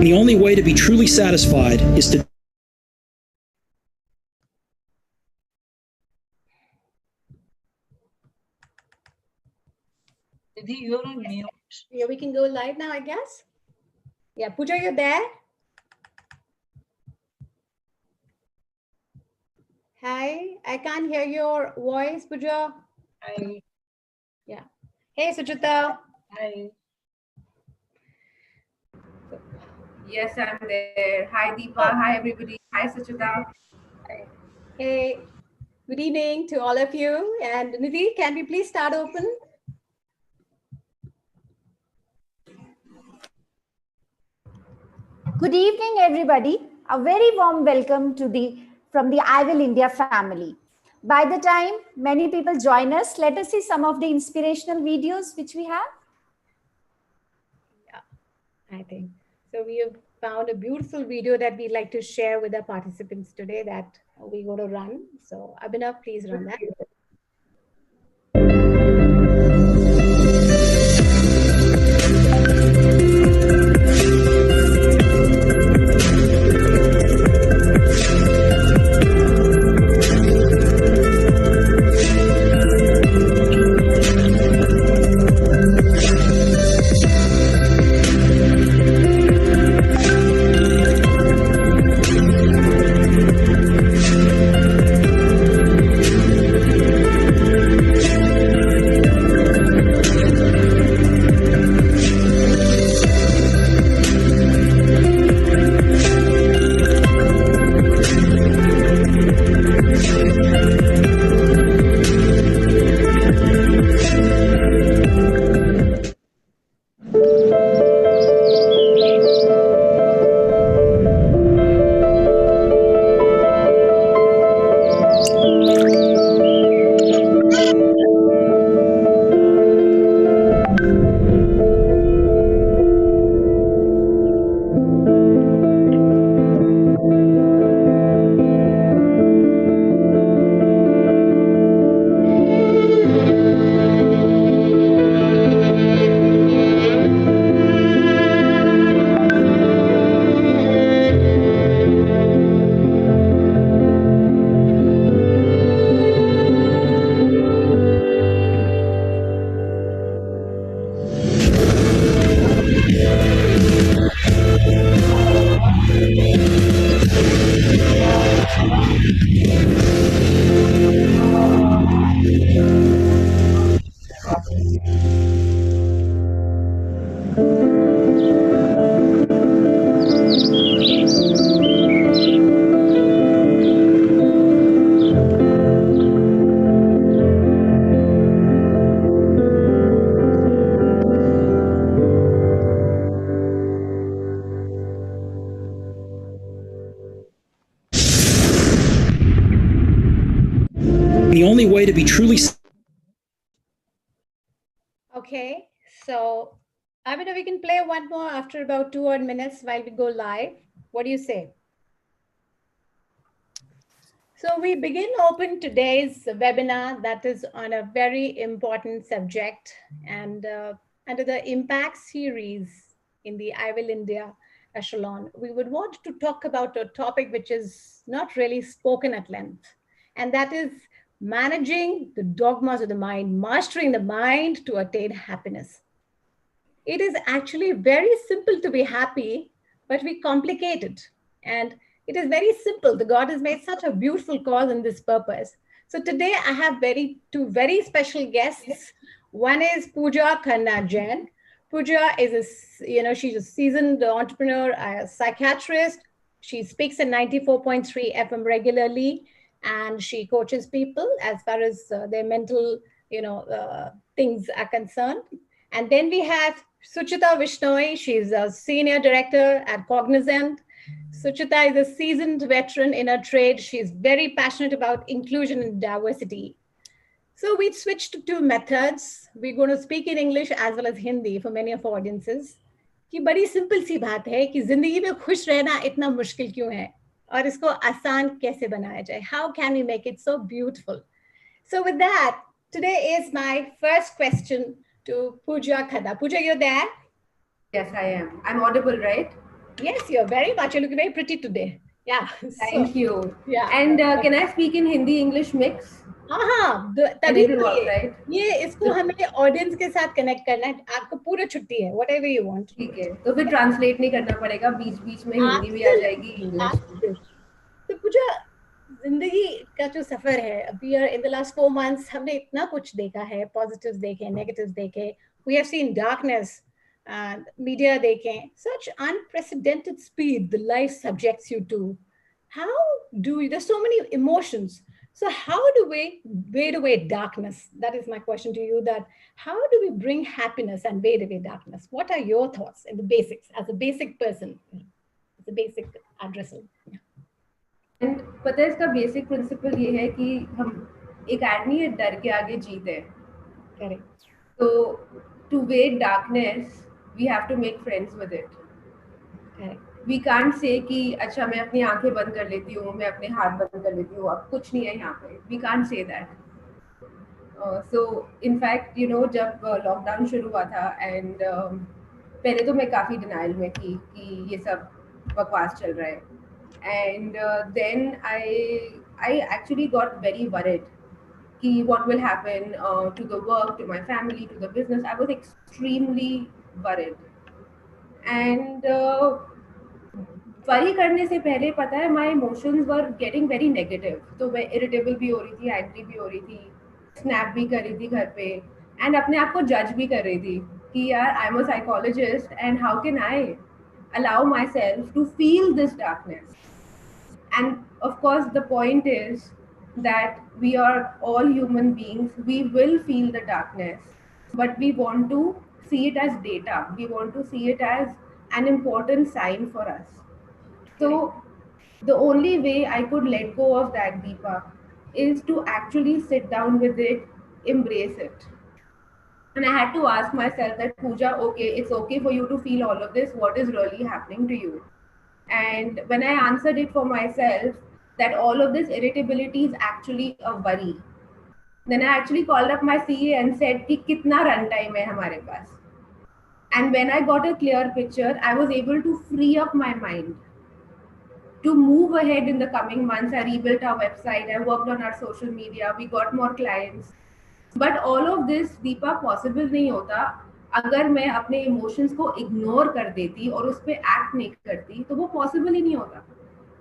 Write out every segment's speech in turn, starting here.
The only way to be truly satisfied is to You're on mute. Yeah, we can go live now, I guess. Yeah, Pooja, you're there? Hi, I can't hear your voice, Pooja. Hi. Yeah. Hey, Suchita. Hi. Yes, I'm there. Hi, Deepa. Hi, everybody. Hi, Suchita. Hey, good evening to all of you. And Nidhi, can we please start open? Good evening, everybody. A very warm welcome from the I Will India family. By the time many people join us, let us see some of the inspirational videos which we have. Yeah, I think. So we have found a beautiful video that we'd like to share with our participants today that we're going to run. So Abhinav, please run that. the only way to be truly. Okay, so Abhinav, we can play one more after about 2 odd minutes while we go live. What do you say? So we begin open today's webinar that is on a very important subject and under the impact series in the I Will India echelon, we would want to talk about a topic which is not really spoken at length, and that is managing the dogmas of the mind, mastering the mind to attain happiness. It is actually very simple to be happy, but we complicate it. And it is very simple. The God has made such a beautiful cause in this purpose. So today I have two very special guests. One is Pooja Khanna Jain. Pooja is she's a seasoned entrepreneur, a psychiatrist. She speaks at 94.3 FM regularly, and she coaches people as far as their mental, things are concerned. And then we have Suchita Vishnoi. She's a senior director at Cognizant. Suchita is a seasoned veteran in her trade. She's very passionate about inclusion and diversity. So we switched to two methods. We're going to speak in English as well as Hindi for many of our audiences. कि बड़ी simple सी बात है कि जिंदगी में खुश रहना इतना मुश्किल क्यों है और इसको आसान कैसे बनाया जाए? How can we make it so beautiful? So with that, today is my first question to Pooja Khanna. Pooja, you're there? Yes, I am. I'm audible, right? Yes, you're very much. You're looking very pretty today. Yeah. Thank you. Yeah. And can I speak in Hindi English mix? हाँ, And तभी it will तो work, right? ये इसको हमें audience के साथ connect करना है. आपको पूरा छुट्टी है. Whatever you want. ठीक है, तो फिर ट्रांसलेट नहीं करना पड़ेगा, बीच बीच में हिंदी भी आ जाएगी, इंग्लिश भी. तो पूजा जिंदगी का जो सफर है अभी इन द लास्ट 4 months हमने इतना कुछ देखा है, पॉजिटिव्स देखे, नेगेटिव्स देखे, we have seen darkness, media देखे, such unprecedented speed the life subjects you to. How do we, there's so many emotions, so how do we wade away darkness? That is my question to you, that how do we bring happiness and wade away darkness? What are your thoughts in the basics, as a basic person, as a basic addresser? And पता है इसका basic principle ये है कि हम एक आदमी है डर के आगे जीते हैं. Correct. तो to wait darkness we have to make friends with it. Correct. We can't say कि अच्छा मैं अपनी आंखें बंद कर लेती हूँ, मैं अपने हाथ बंद कर लेती हूँ, अब कुछ नहीं है यहाँ पे. We can't say that. So in fact you know जब लॉकडाउन शुरू हुआ था एंड पहले तो मैं काफ़ी डिनाइल में थी कि ये सब बकवास चल रहा है. And then I actually got very worried कि what will happen to the work, to my family, to the business. I was extremely worried. And worry करने से पहले पता है my emotions were getting very negative. तो मैं irritable भी हो रही थी, angry भी हो रही थी, snap भी कर रही थी घर पे, and अपने आप को judge भी कर रही थी कि यार I'm a psychologist and how can I allow myself to feel this darkness? And of course, the point is that we are all human beings. We will feel the darkness, but we want to see it as data. We want to see it as an important sign for us. So the only way I could let go of that, Deepa, is to actually sit down with it, embrace it. And I had to ask myself that, Pooja, okay, it's okay for you to feel all of this. What is really happening to you? And when I answered it for myself, that all of this irritability is actually a worry, then I actually called up my CA and said कि कितना run time है हमारे पास. And when I got a clear picture, I was able to free up my mind to move ahead in the coming months. I rebuilt our website, I worked on our social media, we got more clients. But all of this, Deepa, possible नहीं होता अगर मैं अपने emotions को ignore कर देती और उस पर एक्ट नहीं करती, तो वो पॉसिबल ही नहीं होता.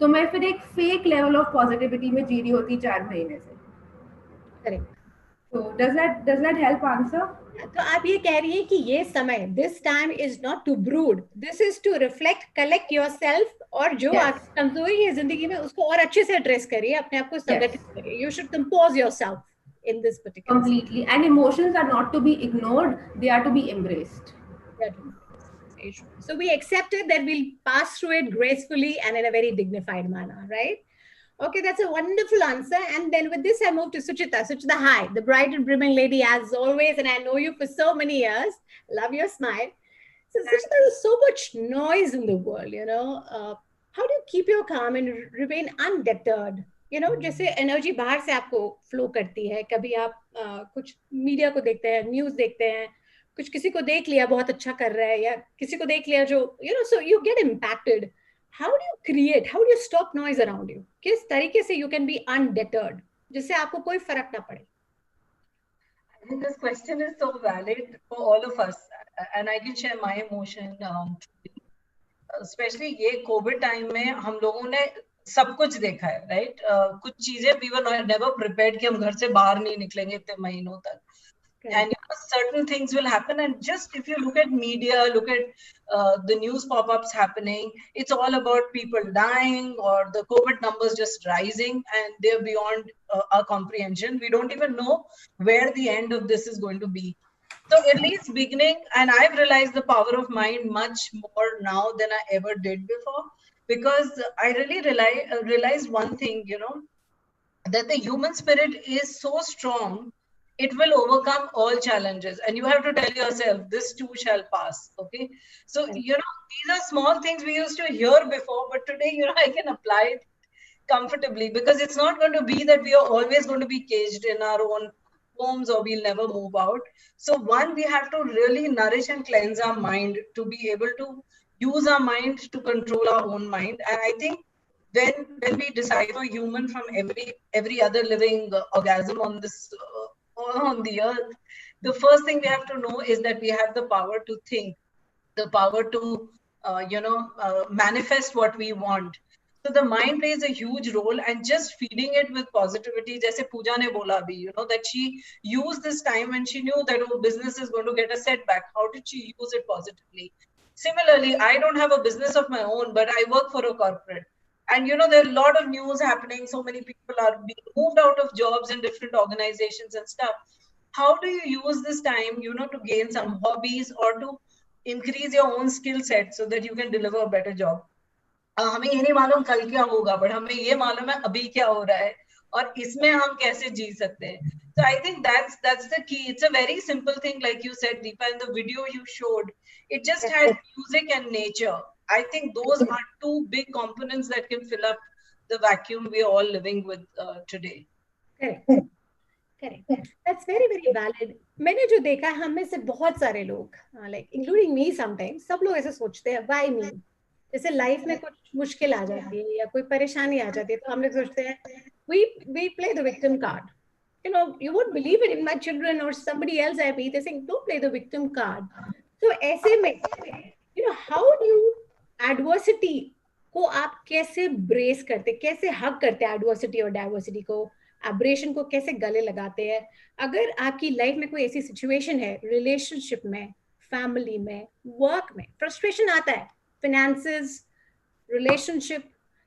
तो मैं फिर एक फेक लेवल ऑफ पॉजिटिविटी में जी रही होती 4 महीने से. करेक्ट. तो डज दैट हेल्प आंसर? तो आप ये कह रही है कि ये समय, this time is not to brood, this is to reflect, collect yourself, और जो आपकी कमजोरी है जिंदगी में उसको और अच्छे से एड्रेस करिए, अपने आप को संगठित करिए. You should compose yourself in this particular completely situation. And emotions are not to be ignored, they are to be embraced. So we accepted that we'll pass through it gracefully and in a very dignified manner, right? Okay, that's a wonderful answer. And then with this I move to Suchita. Suchita, hi, the bright and brimming lady as always, and I know you for so many years. Love your smile. So Suchita, there's so much noise in the world, you know. How do you keep your calm and remain undeterred? You know, जैसे energy बाहर से आपको flow करती है, कभी आप कुछ media को देखते हैं, न्यूज़ देखते हैं, कुछ किसी को देख लिया बहुत अच्छा कर रहा है, या किसी को देख लिया जो you know, so you get impacted. How do you create, how do you stop noise around you? किस तरीके से यू कैन बी अनडेटर्ड जिससे आपको कोई फर्क ना पड़े? I think this question is so valid for all of us, and I can share my emotion. Especially ये कोविड टाइम में हम लोगों ने सब कुछ देखा है, राइट? कुछ चीजें we were never prepared कि हम घर से बाहर नहीं निकलेंगे इतने महीनों तक. And certain things will happen, and just if you look at media, look at the news pop-ups happening, it's all about people dying or the COVID numbers just rising, and they're beyond our comprehension. We don't even know where the end of this is going to be. So at least beginning, and I've realized the power of mind much more now than I ever did before, because I really realized one thing, you know, that the human spirit is so strong. It will overcome all challenges, and you have to tell yourself, this too shall pass. Okay, so you know, these are small things we used to hear before, but today, you know, I can apply it comfortably, because it's not going to be that we are always going to be caged in our own homes or we'll never move out. So one, we have to really nourish and cleanse our mind to be able to use our mind to control our own mind. And I think when we decipher human from every other living organism on this on the earth, the first thing we have to know is that we have the power to think, the power to manifest what we want. So the mind plays a huge role, and just feeding it with positivity, jaise Pooja ne bola abhi, that she used this time when she knew that her business is going to get a setback. How did she use it positively? Similarly, I don't have a business of my own, but I work for a corporate. And there are a lot of news happening. So many people are being moved out of jobs in different organizations and stuff. How do you use this time, to gain some hobbies or to increase your own skill set so that you can deliver a better job? हमें ये नहीं मालूम कल क्या होगा, but हमें ये मालूम है अभी क्या हो रहा है और इसमें हम कैसे जी सकते हैं. So I think that's the key. It's a very simple thing, like you said, Deepa, in the video you showed. It just had music and nature. I think those are two big components that can fill up the vacuum we are all living with today. Correct. Correct. That's very, very valid. मैंने जो देखा है, हम में से बहुत सारे लोग, like including me sometimes, सब लोग ऐसे सोचते हैं, why me? जैसे लाइफ में कुछ मुश्किल आ जाती है या कोई परेशानी आ जाती है, तो हम लोग सोचते हैं, we play the victim card. You won't believe it, in my children or somebody else I meet, they're saying, don't play the victim card. So ऐसे में, how do you adversity को आप कैसे ब्रेस करते, कैसे हक करते हैं एडवर्सिटी और डाइवर्सिटी को, एब्रेशन को कैसे गले लगाते हैं? अगर आपकी लाइफ में कोई ऐसी सिचुएशन है, रिलेशनशिप में, फैमिली में, वर्क में, फ्रस्ट्रेशन आता है, finances, relationship,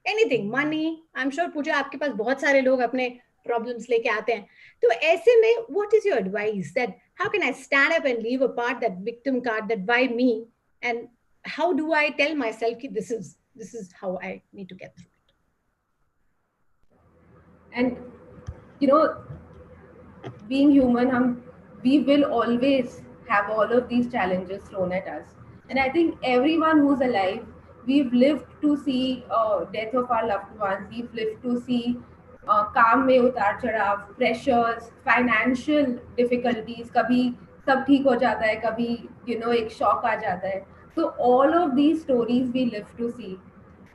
anything, money, I am sure Pooja आपके पास बहुत सारे लोग अपने प्रॉब्लम्स लेके आते हैं, तो ऐसे में what is your advice that how can I stand up and leave apart that victim card, that why me, and how do I tell myself कि this is how I need to get through it? And being human, we will always have all of these challenges thrown at us. And I think everyone who's alive, we've lived to see death of our loved ones. We've lived to see काम में उतार चढ़ाव, pressures, financial difficulties. कभी सब ठीक हो जाता है, कभी एक shock आ जाता है. So all of these stories we live to see.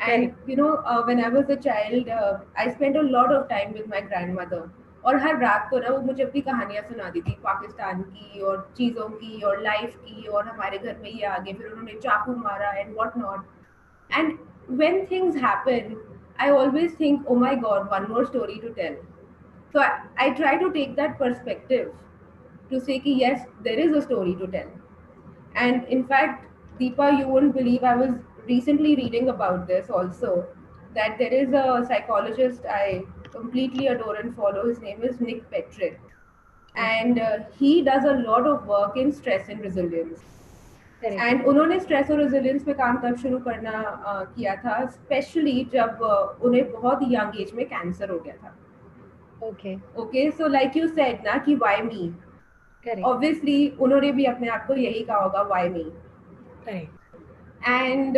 And when I was a child, I spent a lot of time with my grandmother. और हर रात को ना वो मुझे अपनी कहानियां सुनाती थी, पाकिस्तान की और चीज़ों की और लाइफ की, और हमारे घर में ये आगे फिर उन्होंने चाकू मारा and what not. And when things happen, I always think, oh my God, one more story to tell. So I try to take that perspective to say कि yes, there is a story to tell. And in fact, Deepa, you wouldn't believe, I was recently reading about this also, that there is a psychologist I completely adore and follow. His name is Nick Petrin, and he does a lot of work in stress and resilience. And उन्होंने stress और resilience पे काम तब शुरू करना किया था, especially जब उन्हें बहुत young age में cancer हो गया था. Okay, so like you said ना कि why me? Correct. Obviously उन्होंने भी अपने आप को यही कहा होगा, why me? Correct. And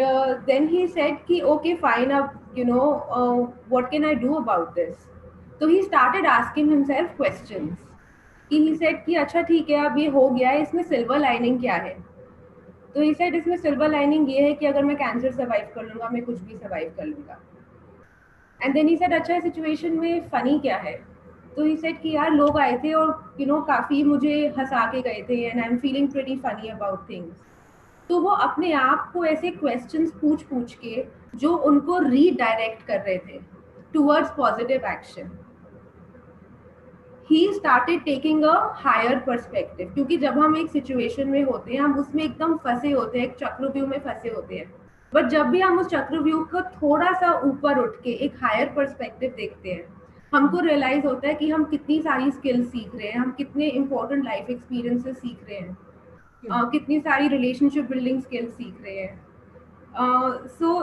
then he said कि okay fine, what can I do about this? So he started asking himself questions. He said कि अच्छा ठीक है, अब ये हो गया है, इसमें silver lining क्या है? तो he said इसमें silver lining ये है कि अगर मैं कैंसर सर्वाइव कर लूँगा, मैं कुछ भी सर्वाइव कर लूँगा. And then he said अच्छा सिचुएशन में फनी क्या है? तो he said कि यार लोग आए थे और काफ़ी मुझे हंसा के गए थे, and I'm feeling pretty funny about things. तो वो अपने आप को ऐसे क्वेश्चंस पूछ के जो उनको रीडायरेक्ट कर रहे थे towards positive action, he started taking a higher perspective. क्योंकि जब हम एक सिचुएशन में होते हैं, हम उसमें एकदम फंसे होते हैं, एक चक्रव्यूह में फंसे होते हैं. बट जब भी हम उस चक्रव्यूह को थोड़ा सा ऊपर उठ के एक हायर पर्सपेक्टिव देखते हैं, हमको रियलाइज होता है कि हम कितनी सारी स्किल्स सीख रहे हैं, हम कितने इंपॉर्टेंट लाइफ एक्सपीरियंसेस सीख रहे हैं, कितनी सारी रिलेशनशिप बिल्डिंग स्किल्स सीख रहे हैं. So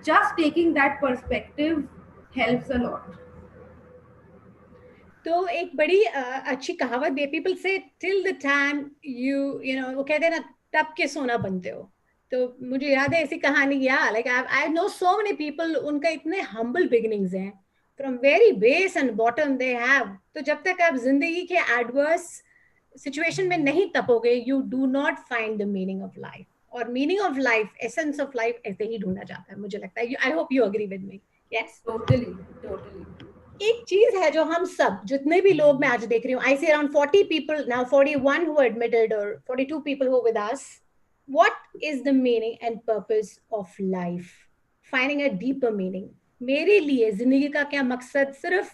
just taking that perspective helps a lot. तो एक बड़ी अच्छी कहावत भी है, पीपल से टिल द टाइम यू वो कहते हैं ना, तब के सोना बनते हो. तो मुझे याद है ऐसी कहानी, या like I know so many people, उनका इतने हम्बल बिगिनिंग्स हैं, from very base and bottom they have. तो जब तक आप जिंदगी के adverse situation में नहीं तपोगे, you do not find the meaning of life. और meaning of life, essence of life ऐसे ही ढूंढा जाता है, मुझे लगता है. I hope you agree with me. Yes. Totally. एक चीज है जो हम सब जितने भी लोग मैं आज देख रही हूँ, I see around 40 people now, 41 who admitted or 42 people who are with us. What is the meaning and purpose of life? Finding a deeper meaning. मेरे लिए जिंदगी का क्या मकसद? सिर्फ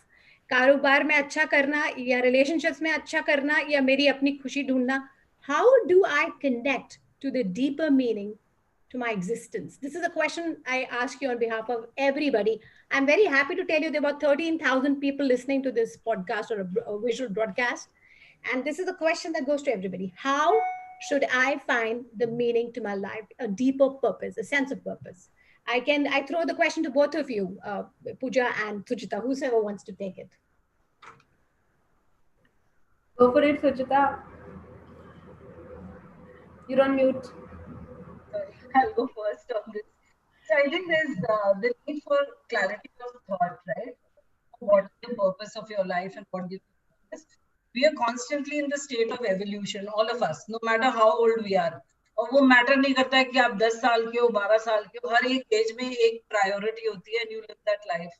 कारोबार में अच्छा करना या रिलेशनशिप्स में अच्छा करना या मेरी अपनी खुशी ढूंढना? How do I connect to the deeper meaning to my existence? This is a question I ask you on behalf of everybody. I'm very happy to tell you there are about 13,000 people listening to this podcast or a visual broadcast. And this is a question that goes to everybody. How should I find the meaning to my life, a deeper purpose, a sense of purpose? I throw the question to both of you, Pooja and Suchita, whoever wants to take it. Go for it, Suchita. You're on mute. I'll go first on this. So I think there's the need for clarity of thought, right? What is the purpose of your life and what gives you purpose? We are constantly in the state of evolution, all of us, no matter how old we are. और वो matter नहीं करता है कि आप 10 साल के हो, 12 साल के हो, हर एक एज में एक प्रायोरिटी होती है and you live that life,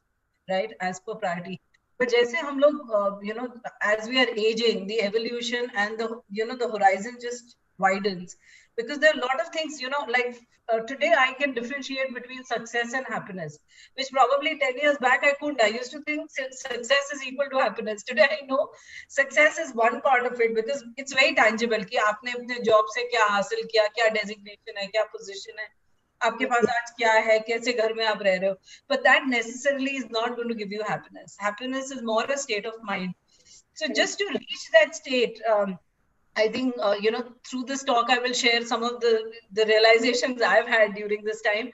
right, as per priority. But जैसे हम लोग, as we are aging, the evolution and the horizon just widens. Because there are a lot of things, like today I can differentiate between success and happiness, which probably 10 years back I couldn't. I used to think success is equal to happiness. Today I know success is one part of it because it's very tangible कि आपने अपने job से क्या हासिल किया, क्या designation है, क्या position है, आपके पास आज क्या है, कैसे घर में आप रह रहे हो. But that necessarily is not going to give you happiness. Happiness is more a state of mind. So just to reach that state, I think, through this talk, I will share some of the realizations I've had during this time.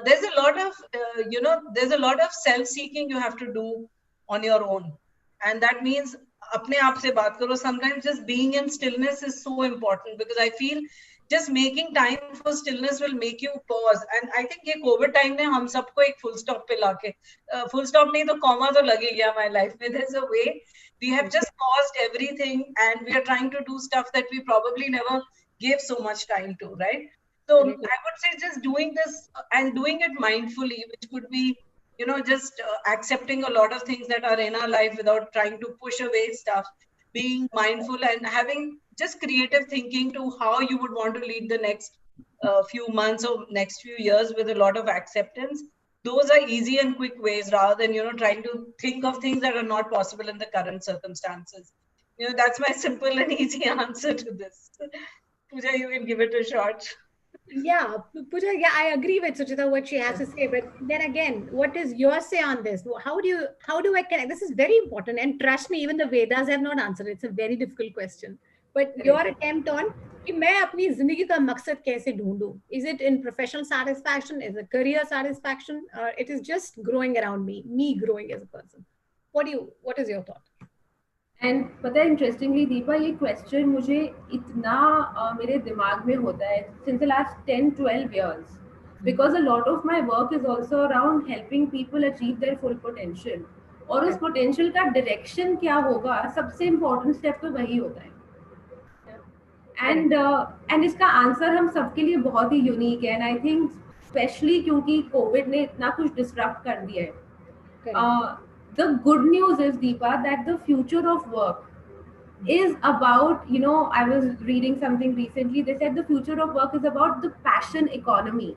There's a lot of self-seeking you have to do on your own. And that means, apne aap se baat karo. Sometimes just being in stillness is so important because I feel just making time for stillness will make you pause. And I think ये COVID time ने हम सबको एक full stop पे लाके, full stop नहीं तो comma तो लग ही गया my life में. There's a way we have just paused everything and we are trying to do stuff that we probably never gave so much time to, right? So I would say just doing this and doing it mindfully, which could be, just accepting a lot of things that are in our life without trying to push away stuff, being mindful and having just creative thinking to how you would want to lead the next few months or next few years with a lot of acceptance. Those are easy and quick ways rather than, trying to think of things that are not possible in the current circumstances. That's my simple and easy answer to this. Pooja, you can give it a shot. Yeah, Pooja, I agree with Suchita what she has to say, but then again, what is your say on this? How do I connect? This is very important, and trust me, even the Vedas have not answered. It's a very difficult question. But your attempt on कि मैं अपनी जिंदगी का मकसद कैसे ढूंढूं? Is it in professional satisfaction? Is it career satisfaction? Or it is just growing around me growing as a person? What is your thought? And पता है interestingly Deepa ये question मुझे इतना मेरे दिमाग में होता है since the last 10-12 years because a lot of my work is also around helping people achieve their full potential और उस potential का direction क्या होगा सबसे important step तो वही होता है. And इसका आंसर हम सबके लिए बहुत ही यूनिक है and I think especially क्योंकि कोविड ने इतना कुछ डिसरप्ट कर दिया है. The good news is Deepa that the future of work is about, I was reading something recently, they said the future of work is about the passion economy,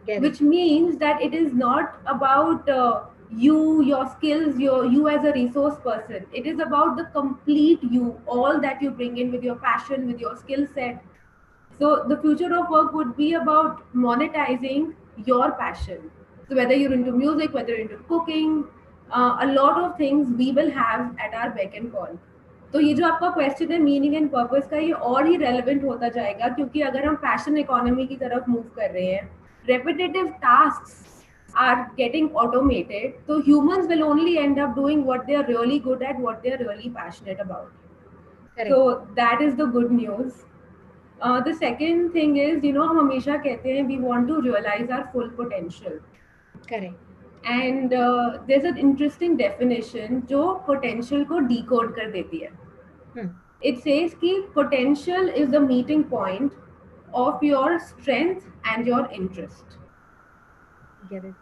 which means that it is not about your skills, you as a resource person. It is about the complete you, all that you bring in with your passion, with your skill set. So the future of work would be about monetizing your passion. So whether you're into music, whether you're into cooking, a lot of things we will have at our beck and call. तो ये जो आपका question है meaning and purpose का, ये और ही relevant होता जाएगा क्योंकि अगर हम पैशन इकोनॉमी की तरफ मूव कर रहे हैं, repetitive tasks are getting automated, so humans will only end up doing what they are really good at, what they are really passionate about. Correct. So that is the good news. The second thing is, हम हमेशा कहते हैं we want to realize our full potential. Correct. And there's an interesting definition जो potential को decode कर देती है. It says कि potential is the meeting point of your strength and your interest. Get it?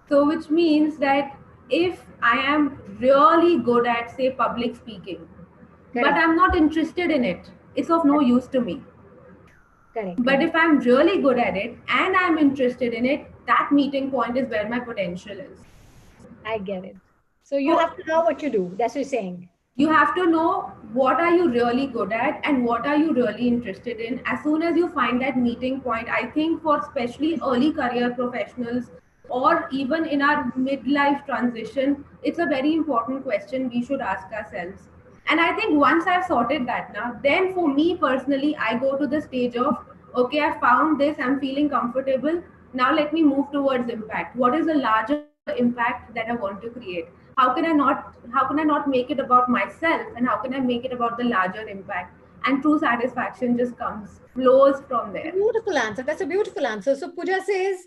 So which means that if I am really good at, say, public speaking, but Correct. I'm not interested in it, it's of no use to me. Correct. But if I'm really good at it and I'm interested in it, that meeting point is where my potential is. I get it. So you have to know what you do. That's what you're saying. You have to know what are you really good at and what are you really interested in. As soon as you find that meeting point, I think for especially early career professionals or even in our midlife transition, it's a very important question we should ask ourselves. And I think once I've sorted that now, then for me personally, I go to the stage of, okay, I found this, I'm feeling comfortable. Now let me move towards impact. What is the larger impact that I want to create? How can I not make it about myself, and how can I make it about the larger impact? And true satisfaction just flows from there. Beautiful answer. That's a beautiful answer. So Pooja says,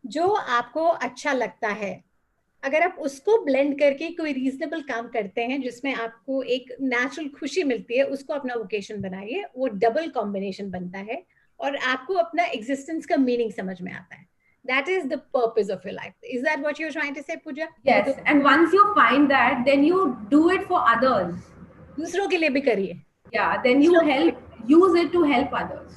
जो आपको अच्छा लगता है, अगर आप उसको blend करके कोई रीजनेबल काम करते हैं जिसमें आपको एक नेचुरल खुशी मिलती है, उसको अपना वोकेशन बनाइए. वो डबल कॉम्बिनेशन बनता है और आपको अपना एग्जिस्टेंस का मीनिंग समझ में आता है. That is the purpose of your life. Is that what you're trying to say, Pooja? Yes. And once you find that, then you do it for others. दूसरों के लिए भी करिए. Yeah. Then you use it to help others.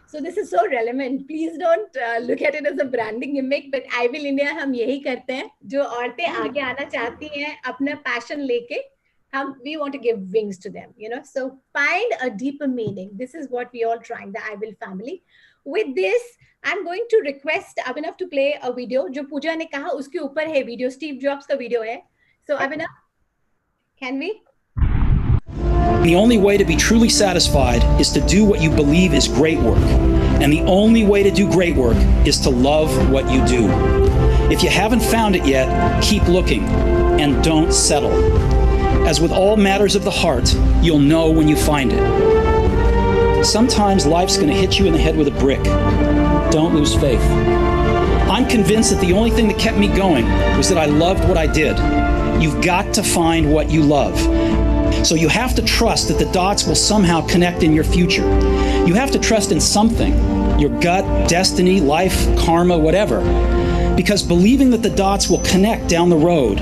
So this is so relevant. Please don't look at it as a branding gimmick, but I Will India हम यही करते हैं. जो औरतें आगे आना चाहती हैं अपना passion लेके, we want to give wings to them, you know. So find a deeper meaning. This is what we all trying, the I Will family. With this, I'm going to request Abhinav to play a video. जो पूजा ने कहा उसके ऊपर है video, Steve Jobs का video है. So Abhinav, can we? The only way to be truly satisfied is to do what you believe is great work. And the only way to do great work is to love what you do. If you haven't found it yet, keep looking and don't settle. As with all matters of the heart, you'll know when you find it. Sometimes life's going to hit you in the head with a brick. Don't lose faith. I'm convinced that the only thing that kept me going was that I loved what I did. You've got to find what you love. So you have to trust that the dots will somehow connect in your future. You have to trust in something, your gut, destiny, life, karma, whatever. Because believing that the dots will connect down the road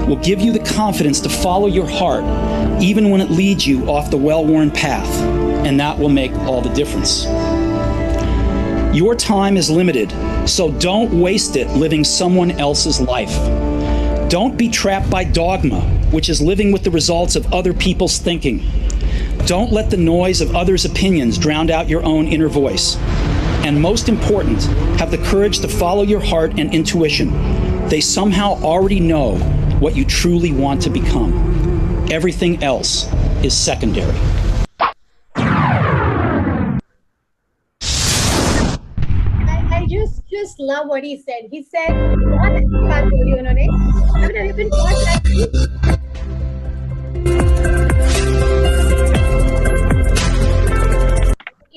will give you the confidence to follow your heart, even when it leads you off the well-worn path. And that will make all the difference. Your time is limited, so don't waste it living someone else's life. Don't be trapped by dogma, which is living with the results of other people's thinking. Don't let the noise of others' opinions drown out your own inner voice. And most important, have the courage to follow your heart and intuition. They somehow already know what you truly want to become. Everything else is secondary. I just love what he said. He said, बहुत अच्छी बात बोली उन्होंने. I mean, I've been taught that.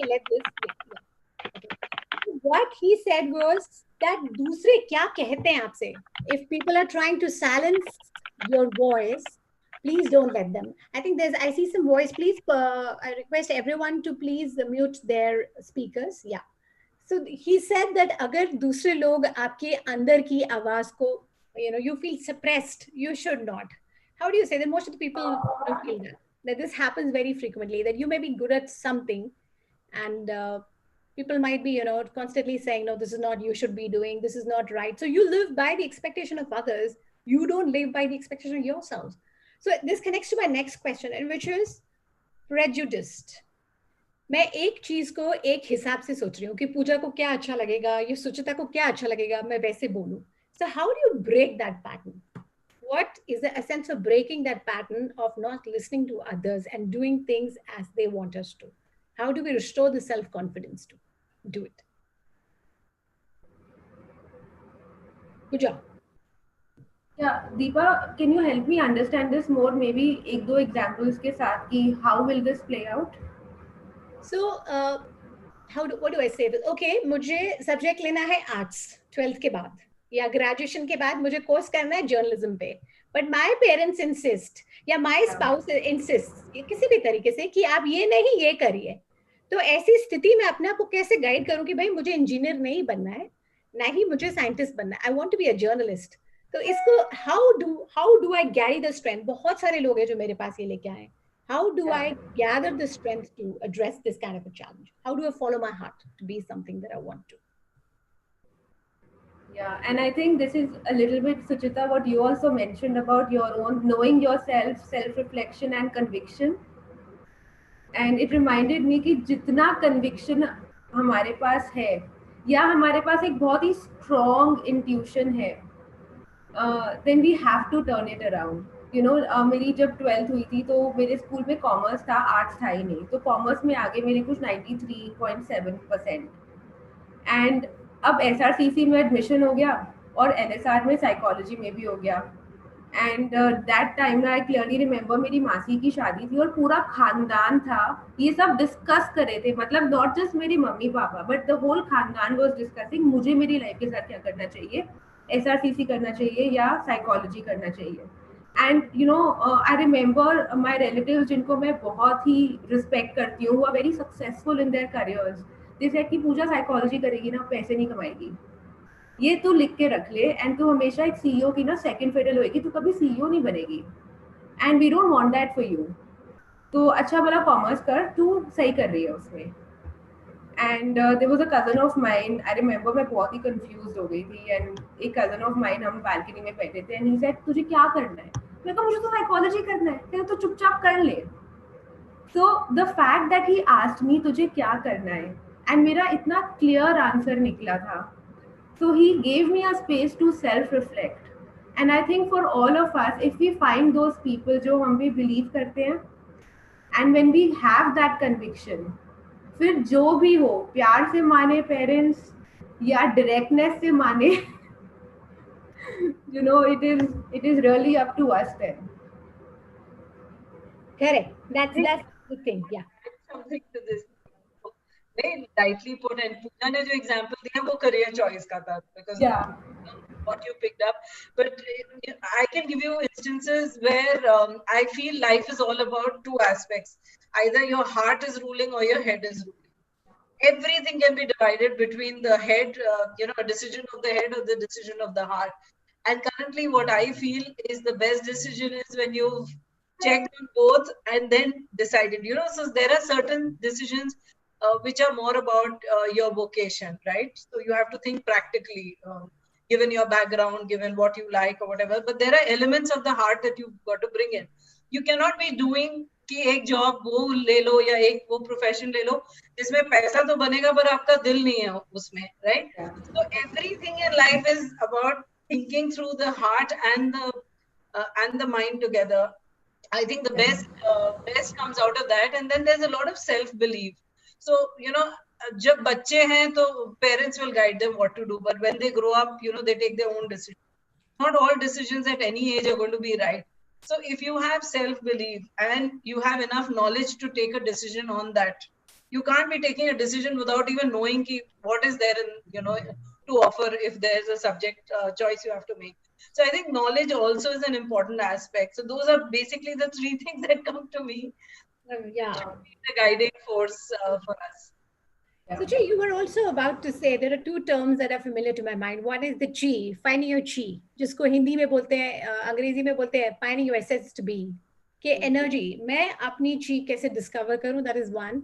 Let this. What he said was that दूसरे क्या कहते हैं आपसे? If people are trying to silence your voice, please don't let them. I think I see some voice. Please, I request everyone to please mute their speakers. Yeah. So he said that अगर दूसरे लोग आपके अंदर की आवाज को, you feel suppressed, you should not. How do you say that? Most of the people don't feel that this happens very frequently, that you may be good at something and people might be, constantly saying, no, this is not, you should be doing, this is not right. So you live by the expectation of others. You don't live by the expectation of yourselves. So this connects to my next question, and which is prejudiced. मैं एक चीज को एक हिसाब से सोच रही हूँ कि पूजा को क्या अच्छा लगेगा, ये सुचिता को क्या अच्छा लगेगा, मैं वैसे बोलूं. So how do you break that pattern? What is the essence of breaking that pattern of not listening to others and doing things as they want us to? How do we restore the self-confidence to do it? Pooja. Yeah, Deepa, can you help me understand this more? Maybe एक दो examples के साथ कि how will this play out? So, what do I say? Okay, मुझे subject लेना है arts 12th के बाद. या ग्रेजुएशन के बाद मुझे कोर्स करना है जर्नलिज्म पे, बट माय पेरेंट्स इंसिस्ट या माय स्पाउस इंसिस्ट किसी भी तरीके से कि आप ये नहीं ये करिए, तो ऐसी स्थिति में अपने आप को कैसे गाइड करूं कि भाई मुझे इंजीनियर नहीं बनना है, ना ही मुझे साइंटिस्ट बनना है, I want to be a journalist. तो इसको how do I carry the strength? बहुत सारे लोग हैं जो मेरे पास ये लेके आए, how do I gather the strength to address this kind of a challenge? How do I follow my heart to be something that I want to? Yeah, and I think this is a little bit, Suchita, what you also mentioned about your own knowing yourself, self-reflection and conviction. And it reminded me कि जितना conviction हमारे पास है, या हमारे पास एक बहुत ही strong intuition है, then we have to turn it around. You know, मेरी जब 12th हुई थी तो मेरे स्कूल में कॉमर्स था, आर्ट्स था ही नहीं, तो कॉमर्स में आगे मेरे कुछ 93.7%, एंड अब SRCC में एडमिशन हो गया और LSR में साइकोलॉजी में भी हो गया। And that time I clearly remember मेरी मासी की शादी थी और पूरा खानदान था, ये सब डिस्कस कर रहे थे, मतलब नॉट जस्ट मेरी mummy papa but the whole खानदान वाज डिस्कसिंग मुझे मेरी लाइफ के साथ क्या करना चाहिए, SRCC करना चाहिए या साइकोलॉजी करना चाहिए। And you know I remember my relatives जिनको मैं बहुत ही रिस्पेक्ट करती हूँ, are very successful in their careers, they said कि पूजा साइकोलॉजी करेगी ना पैसे नहीं कमाएगी, ये तू लिख के रख ले, एंड तू हमेशा एक CEO की ना सेकंड फिडल होएगी, तू कभी CEO नहीं बनेगी, and we don't want that for you. तो अच्छा भला कॉमर्स कर, तू सही कर रही है उसमें। And there was a cousin of mine, I remember मैं बहुत ही कंफ्यूज हो गई थी, एंड एक कजन ऑफ माइन, हम बालकनी में बैठे थे, एंड ही सेड तुझे क्या करना है? मैं कहा मुझे तो साइकोलॉजी करना है। कहते तो चुपचाप कर ले। So the fact that he asked me तुझे क्या करना है, एंड मेरा इतना क्लियर आंसर निकला था, so he gave me a space to self reflect. And I think for all of us, if we find those people जो हम भी believe करते हैं, and when we have that conviction, फिर जो भी हो, प्यार से माने पेरेंट्स या डायरेक्टनेस से माने, you know, it is really up to us then. Correct. That's the thing. Yeah. Something to this. Very rightly put, and Pooja ने जो example दिया वो career choice का था, because what you picked up. But I can give you instances where I feel life is all about two aspects. Either your heart is ruling or your head is ruling. Everything can be divided between the head, a decision of the head or the decision of the heart. And currently what I feel is the best decision is when you've checked on both and then decided, so there are certain decisions which are more about your vocation, right? So you have to think practically, given your background, given what you like or whatever. But there are elements of the heart that you've got to bring in. You cannot be doing कि एक job वो ले लो या एक वो profession ले लो जिसमें पैसा तो बनेगा पर आपका दिल नहीं है उसमें, right? So everything in life is about thinking through the heart and the mind together. I think the best comes out of that, and then there's a lot of self-belief. So, जब बच्चे हैं तो parents will guide them what to do, but when they grow up, they take their own decisions. Not all decisions at any age are going to be right. So if you have self-belief and you have enough knowledge to take a decision on that, you can't be taking a decision without even knowing what is there in, to offer if there's a subject choice you have to make. So I think knowledge also is an important aspect. So those are basically the three things that come to me. Yeah. The guiding force for us. Suchi, you were also about to say there are two terms that are familiar to my mind. One is the chi, finding your chi, जिसको हिंदी में बोलते हैं, अंग्रेजी में बोलते हैं finding your essence to be. के energy, मैं अपनी chi कैसे discover करूँ? That is one.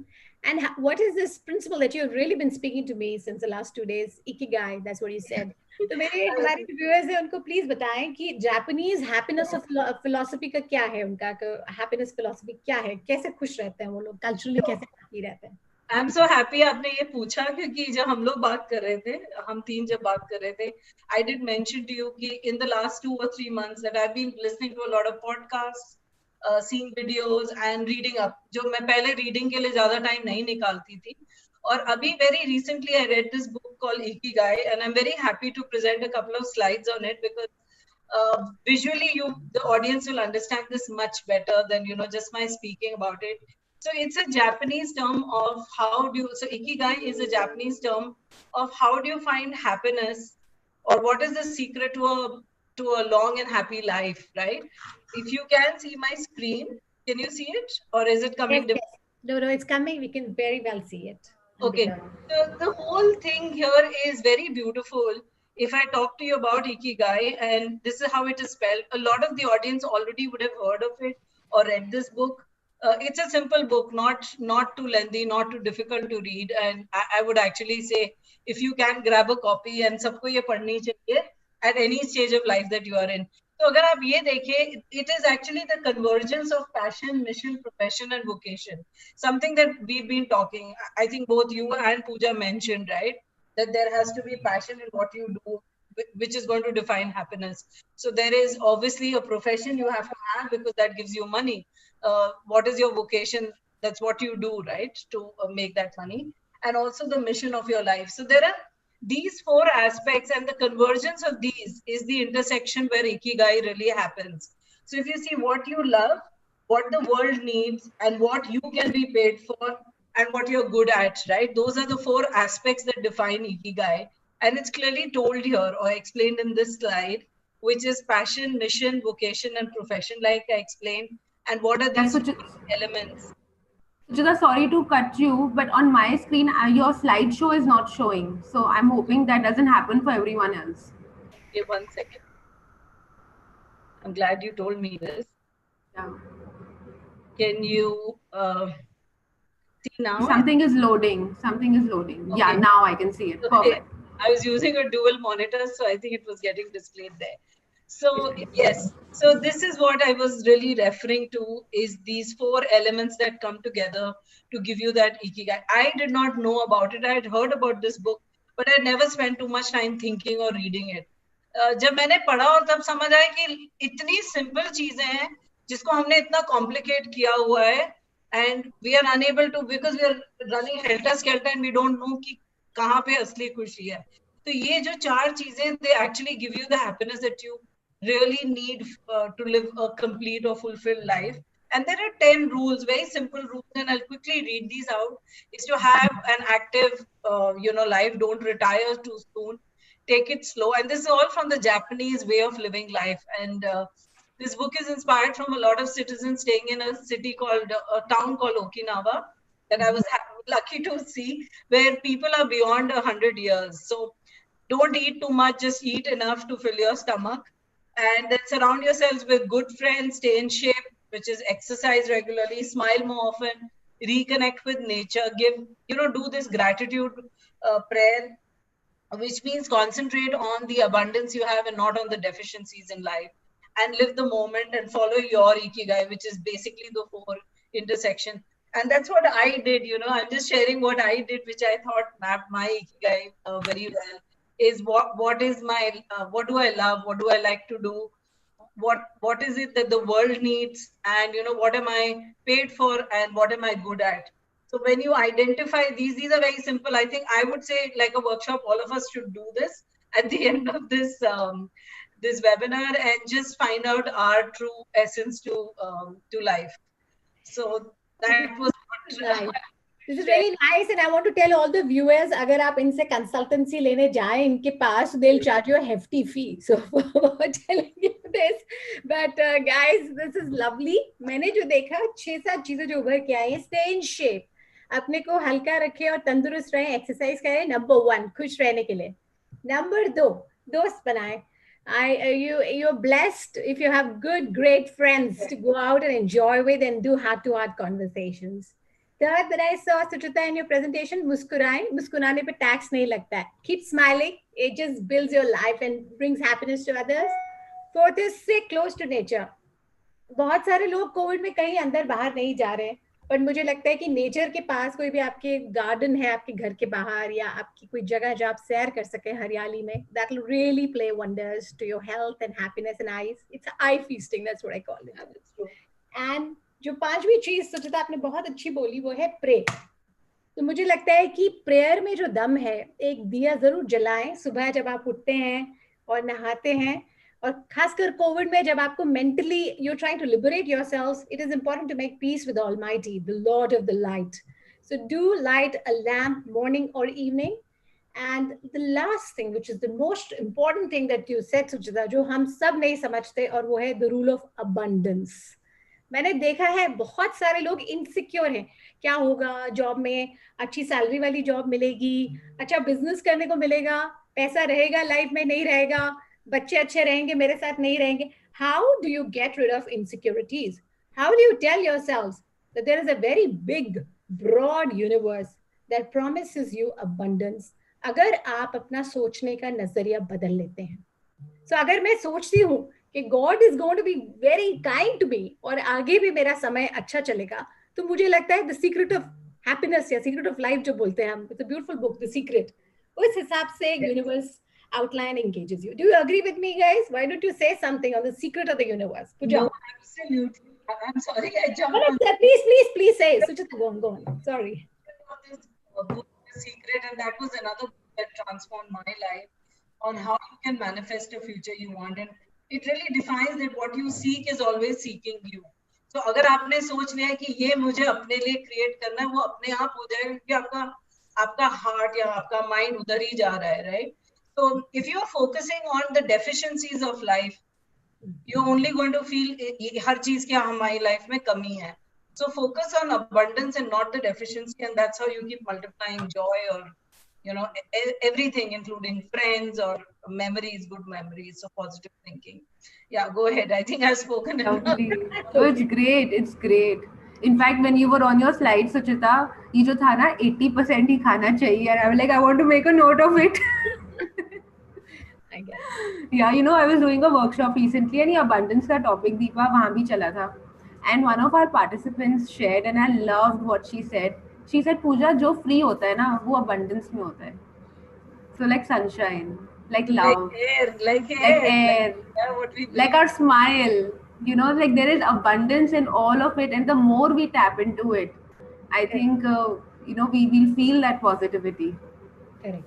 And what is this principle that you have really been speaking to me since the last 2 days? Ikigai, that's what you said. तो मेरे हमारे viewers हैं, उनको please बताएं कि Japanese happiness philosophy का क्या है, उनका happiness philosophy क्या है, कैसे खुश रहते हैं वो लोग, culturally कैसे happy रहते हैं? I'm so happy आपने ये पूछा, क्योंकि जब हम लोग बात कर रहे थे, हम तीन जब बात कर रहे थे, I did mention to you कि in the last 2 or 3 months that I've been listening to a lot of podcasts, seeing videos and reading up. जो मैं पहले reading के लिए ज़्यादा time नहीं निकालती थी, और अभी very recently I read this book called Ikigai, and I'm very happy to present a couple of slides on it because visually the audience will understand this much better than just my speaking about it. So it's a Japanese term of so Ikigai is a Japanese term of how do you find happiness or what is the secret to a long and happy life, right? If you can see my screen, can you see it, or is it coming? Yes, yes. No, it's coming. We can very well see it. Okay, so the whole thing here is very beautiful. If I talk to you about Ikigai, and this is how it is spelled, a lot of the audience already would have heard of it or read this book. It's a simple book, not too lengthy, not too difficult to read. And I would actually say, if you can grab a copy, and सबको ये पढ़नी चाहिए at any stage of life that you are in. तो अगर आप ये देखें, it is actually the convergence of passion, mission, profession, and vocation. Something that we've been talking. I think both you and Pooja mentioned, right? That there has to be passion in what you do, which is going to define happiness. So there is obviously a profession you have to have because that gives you money. What is your vocation? That's what you do, right? To make that money. And also the mission of your life. So there are these four aspects, and the convergence of these is the intersection where Ikigai really happens. So if you see what you love, what the world needs, and what you can be paid for, and what you're good at, right? Those are the four aspects that define Ikigai. And it's clearly told here or explained in this slide, which is passion, mission, vocation, and profession, like I explained. And what are these elements? Suchita, sorry to cut you, but on my screen, your slideshow is not showing. So I'm hoping that doesn't happen for everyone else. Okay, 1 second. I'm glad you told me this. Yeah. Can you see now? Something is loading. Something is loading. Okay. Yeah, now I can see it. Okay. Perfect. I was using a dual monitor, so I think it was getting displayed there. So yes, so this is what I was really referring to, is these four elements that come together to give you that Ikigai. I did not know about it. I had heard about this book, but I never spent too much time thinking or reading it. जब मैंने पढ़ा और तब समझ आया कि इतनी simple चीजें हैं जिसको हमने इतना कॉम्प्लिकेट किया हुआ है, and we are unable to, because we are running helter-skelter and we don't know कि कहाँ पे असली खुशी है. तो ये जो चार चीजें, they actually give you the happiness that you really need to live a complete or fulfilled life. And there are 10 rules, very simple rules, and I'll quickly read these out. Is to have an active, life. Don't retire too soon. Take it slow. And this is all from the Japanese way of living life. And this book is inspired from a lot of citizens staying in a town called Okinawa, that I was lucky to see, where people are beyond 100 years. So don't eat too much, just eat enough to fill your stomach. And then surround yourselves with good friends, stay in shape, which is exercise regularly, smile more often, reconnect with nature, do this gratitude prayer, which means concentrate on the abundance you have and not on the deficiencies in life, and live the moment and follow your Ikigai, which is basically the four intersection. And that's what I did, I'm just sharing what I did, which I thought mapped my Ikigai very well. Is what is my what do I love, what do I like to do, what is it that the world needs, and what am I paid for, and what am I good at. So when you identify these are very simple. I think I would say, like a workshop, all of us should do this at the end of this this webinar, and just find out our true essence to life. So that was what This is really nice, and I want to tell all the viewers, अगर आप इनसे consultancy लेने जाएं इनके पास, they'll charge you a hefty fee. So for telling you this, but guys, this is lovely. मैंने जो देखा 6-7 चीजें जो उभर के आई हैं, stay in shape, अपने को हल्का रखें और तंदुरुस्त रहें, एक्सरसाइज करें. नंबर 1, खुश रहने के लिए. नंबर 2, दोस्त बनाएं. You're blessed if you have great friends to go out and enjoy with and do heart-to-heart conversations. Third, that I saw, Suchita, in your presentation, मुस्कुराएं, मुस्कुराने पे tax नहीं लगता है. Keep smiling. It just builds your life and brings happiness to others. Fourth is stay close to nature. बहुत सारे लोग Covid में कहीं अंदर बाहर नहीं जा रहे हैं, पर मुझे लगता है कि नेचर के पास कोई भी आपके गार्डन है आपके घर के बाहर, या आपकी कोई जगह जहाँ आप सैर कर सके हरियाली में, that will really play wonders to your health and happiness and eyes. It's eye feasting, that's what I call it. And जो पांचवी चीज सुचिता आपने बहुत अच्छी बोली, वो है प्रे. तो मुझे लगता है कि प्रेयर में जो दम है, एक दिया जरूर जलाएं सुबह जब आप उठते हैं और नहाते हैं, और खासकर कोविड में जब आपको mentally you're trying to liberate yourselves, it is important to make peace with Almighty, the Lord of the light. So do light a lamp morning or evening, And the last thing, which is the most important thing that you said, Suchita, जो हम सब नहीं समझते, और वो है the rule of abundance. मैंने देखा है बहुत सारे लोग इनसिक्योर हैं, क्या होगा जॉब में, अच्छी सैलरी वाली जॉब मिलेगी, अच्छा बिजनेस करने को मिलेगा, पैसा रहेगा लाइफ में, नहीं रहेगा, बच्चे अच्छे रहेंगे, मेरे साथ नहीं रहेंगे. How do you get rid of insecurities? How do you tell yourselves that there is a very big, broad universe that promises you abundance, अगर आप अपना सोचने का नजरिया बदल लेते हैं? So अगर मैं सोचती हूँ कि God is going to be very kind to me और आगे भी मेरा समय अच्छा चलेगा, तो मुझे लगता है The Secret of Happiness या Secret of Life जो बोलते हैं हम, it's a beautiful book, The Secret, उस हिसाब से universe outline engages you. Do you agree with me, guys? Why don't you say something on the secret of the universe? Pooja. No, absolutely. I'm sorry, I jumped No, on no, please say. So just go on. Sorry. this book, The Secret, and that was another book that transformed my life on how you can manifest a future you want. And it really defines that what you seek is always seeking you. So अगर आपने सोच लिया कि ये मुझे अपने लिए create करना है, वो अपने आप हो जाएगा, क्योंकि आपका हार्ट या आपका माइंड उधर ही जा रहा है, right? So if you are focusing on the deficiencies of life, you're only going to feel हर चीज की हमारी लाइफ में कमी है. So focus on abundance and not the deficiency, and that's how you keep multiplying joy, or everything, including friends or memories, good memories. So positive thinking. Yeah, go ahead. I think I've spoken enough. Oh, it's great. It's great. In fact, when you were on your slide, Suchita, ये जो था ना 80% ही खाना चाहिए, and I was like, I want to make a note of it. I guess. Yeah, I was doing a workshop recently, and ये abundance का topic Deepa वहाँ भी चला था. And one of our participants shared, and I loved what she said. She said, Pooja, जो free होता है ना, वो abundance में होता है. So like sunshine, like love, like air, like our smile. Like there is abundance in all of it, and the more we tap into it, I think we will feel that positivity. Correct.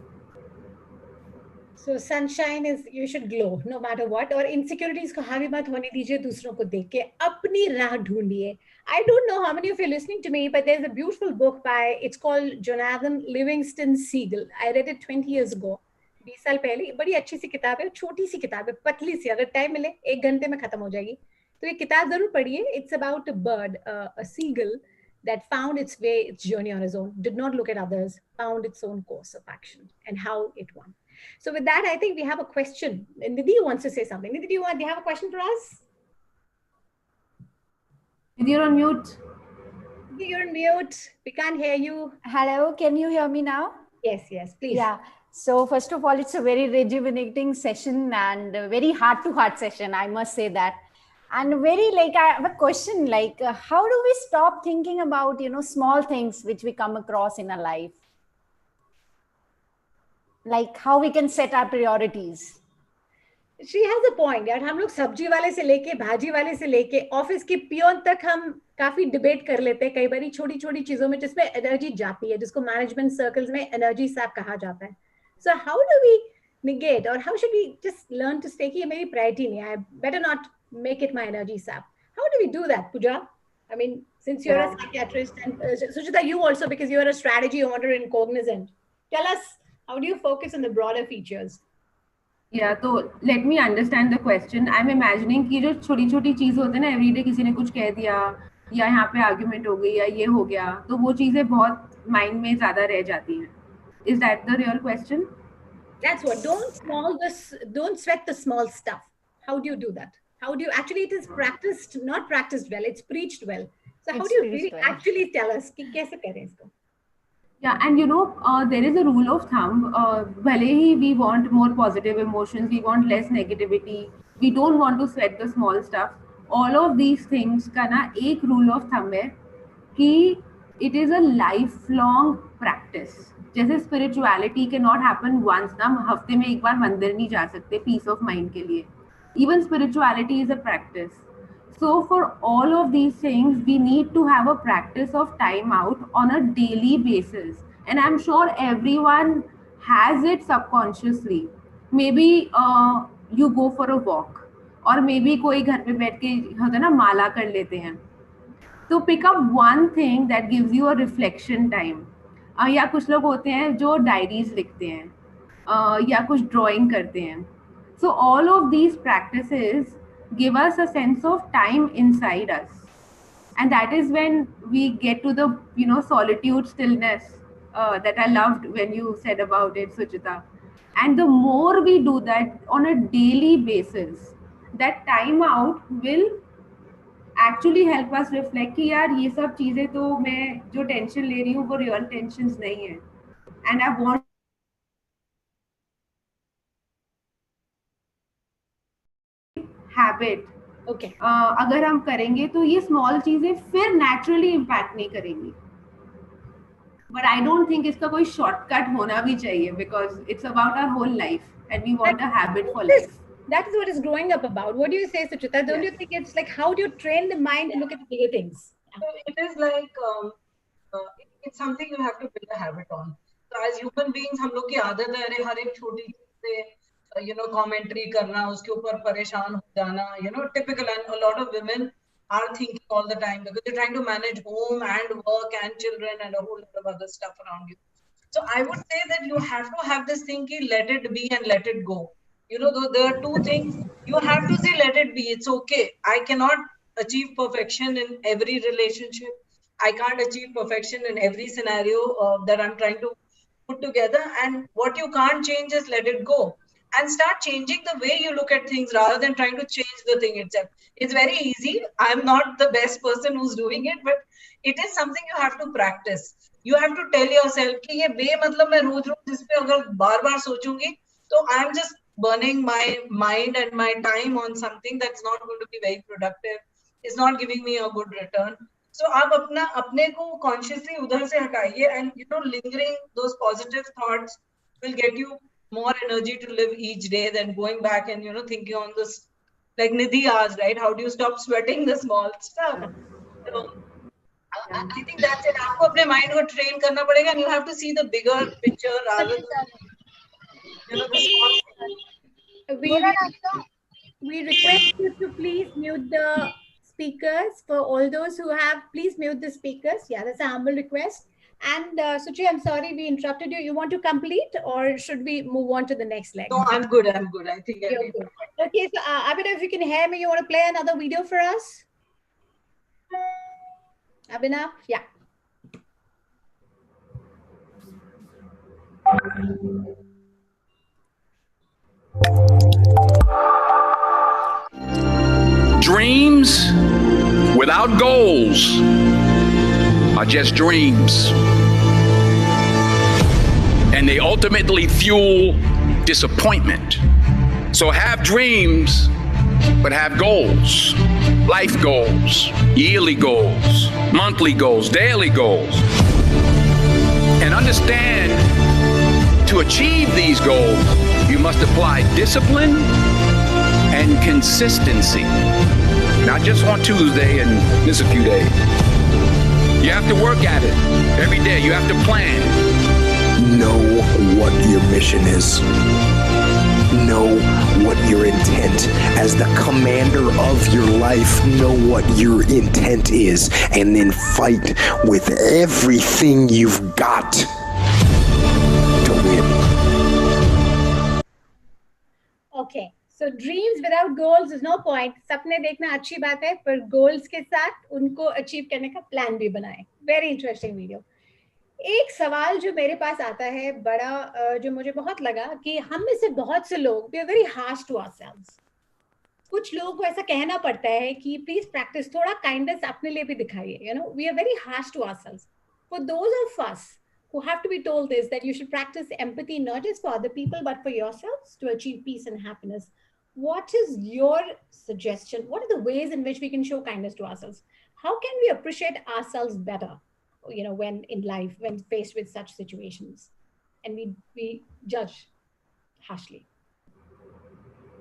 So sunshine is, you should glow no matter what. और insecurities को हावी मत होने दीजिए, दूसरों को देख के अपनी राह ढूंढिए. I don't know how many of you are listening to me, but there's a beautiful book it's called Jonathan Livingston Seagull. I read it 20 years ago. 20 साल पहले. बड़ी अच्छी सी किताब है, छोटी सी किताब है, पतली सी, अगर टाइम मिले 1 घंटे में खत्म हो जाएगी. तो ये किताब जरूर पढ़िए. It's about a bird, a seagull that found its journey on its own, did not look at others, found its own course of action and how it won. So with that, I think we have a question. Nidhi wants to say something. Nidhi, do you have a question for us? Nidhi, you're on mute. Nidhi, you're on mute. We can't hear you. Hello, can you hear me now? Yes, please. Yeah. So first of all, it's a very rejuvenating session and a very heart-to-heart session, I must say that. And I have a question, how do we stop thinking about, small things which we come across in our life? Like how we can set our priorities. She has a point, यार. हम लोग सब्जी वाले से लेके, भाजी वाले से लेके, ऑफिस के पियोन तक हम काफी डिबेट कर लेते हैं कई बारी छोटी छोटी चीजों में, जिसमें एनर्जी जाती है, जिसको मैनेजमेंट सर्कल्स में एनर्जी सैप कहा जाता है. So how do we negate, or how should we just learn to stay कि ये मेरी priority नहीं है, I better not make it my energy sap? How do we do that, Pooja? I mean, since you're a psychiatrist, and Suchita, you also, because you're a strategy owner and cognizant, tell us, how do you focus on the broader features? Yeah, so let me understand the question. I'm imagining कि जो छोटी-छोटी चीज होते हैं ना, everyday किसी ने कुछ कह दिया, या यहाँ पे argument हो गई, या ये हो गया, तो वो चीजें बहुत mind में ज्यादा रह जाती हैं. Is that the real question? That's what. Don't sweat the small stuff. How do you do that? How do you actually? It is practiced, not practiced well. It's preached well. So how do you really actually tell us कि कैसे करें इसको? Yeah, and there is a rule of thumb. भले ही we want more positive emotions, we want less negativity, we don't want to sweat the small stuff. All of these things का ना एक rule of thumb है कि it is a lifelong practice. जैसे spirituality cannot happen once ना, हफ्ते में एक बार मंदिर नहीं जा सकते peace of mind के लिए. Even spirituality is a practice. So for all of these things, we need to have a practice of time out on a daily basis. And I'm sure everyone has it subconsciously. Maybe you go for a walk, or maybe कोई घर पे बैठ के होता है ना माला कर लेते हैं. So pick up one thing that gives you a reflection time. या कुछ लोग होते हैं जो डायरीज लिखते हैं, या कुछ ड्राइंग करते हैं. So all of these practices give us a sense of time inside us, and that is when we get to the solitude, stillness, that I loved when you said about it, Suchita. And the more we do that on a daily basis, that time out will actually help us reflect कि यार ये सब चीजें तो मैं जो tension ले रही हूँ वो रियल टेंशन्स नहीं है, and I want habit. Okay. अगर हम करेंगे तो ये स्मॉल चीजें फिर नेचुरली इम्पैक्ट नहीं करेंगी. बट आई डोंट थिंक इसका कोई शॉर्टकट होना भी चाहिए, because it's about our whole life and we want a habit for life. That is what is growing up about. What do you say, Suchita? Don't you think it's like, how do you train the mind to look at the bigger things? So it is like it's something you have to build a habit on. So as human beings, हम लोग की आदत है अरे हर एक छोटी चीज से commentary करना, उसके ऊपर परेशान हो जाना, typical. And a lot of women are thinking all the time because they're trying to manage home and work and children and a whole lot of other stuff around you. So I would say that you have to have this thing ki let it be and let it go. There are two things. You have to say let it be. It's okay. I cannot achieve perfection in every relationship. I can't achieve perfection in every scenario that I'm trying to put together. And what you can't change is let it go. And start changing the way you look at things rather than trying to change the thing itself. It's very easy. I'm not the best person who's doing it, but it is something you have to practice. You have to tell yourself कि ये बेमतलब मैं रोज इस पे अगर बार-बार सोचूंगी तो I'm just burning my mind and my time on something that's not going to be very productive. It's not giving me a good return. So आप अपने को consciously उधर से हटाइए, and lingering those positive thoughts will get you more energy to live each day than going back and thinking on this, like Nidhi asked, right? How do you stop sweating the small stuff? So I think that's it. आपको अपने mind को train करना पड़ेगा, and you have to see the bigger picture rather than the small. We request you to please mute the speakers. For all those who have, please mute the speakers. Yeah, that's a humble request. And Suchi, I'm sorry we interrupted you. You want to complete, or should we move on to the next leg? No, I'm good. I think you're good. Okay, so Abhinav, if you can hear me, you want to play another video for us? Abhinav, yeah. Dreams without goals are just dreams. And they ultimately fuel disappointment. So have dreams, but have goals. Life goals, yearly goals, monthly goals, daily goals. And understand, to achieve these goals, you must apply discipline and consistency. Not just on Tuesday and miss a few days. You have to work at it every day. You have to plan. Know what your mission is. Know what your intent. As the commander of your life, know what your intent is, and then fight with everything you've got to win. Okay. So dreams without goals is no point. सपने देखना अच्छी बात है, पर goals के साथ उनको achieve करने का plan भी बनाएं. Very interesting video. एक सवाल जो मेरे पास आता है बड़ा, जो मुझे बहुत लगा कि हम में से बहुत से लोग we are very harsh to ourselves. कुछ लोगों को ऐसा कहना पड़ता है कि please practice, थोड़ा kindness अपने लिए भी दिखाइए. We are very harsh to ourselves. For those of us who have to be told this, that you should practice empathy not just for other people but for yourselves to achieve peace and happiness. What is your suggestion? What are the ways in which we can show kindness to ourselves? How can we appreciate ourselves better, when in life, when faced with such situations, and we judge harshly?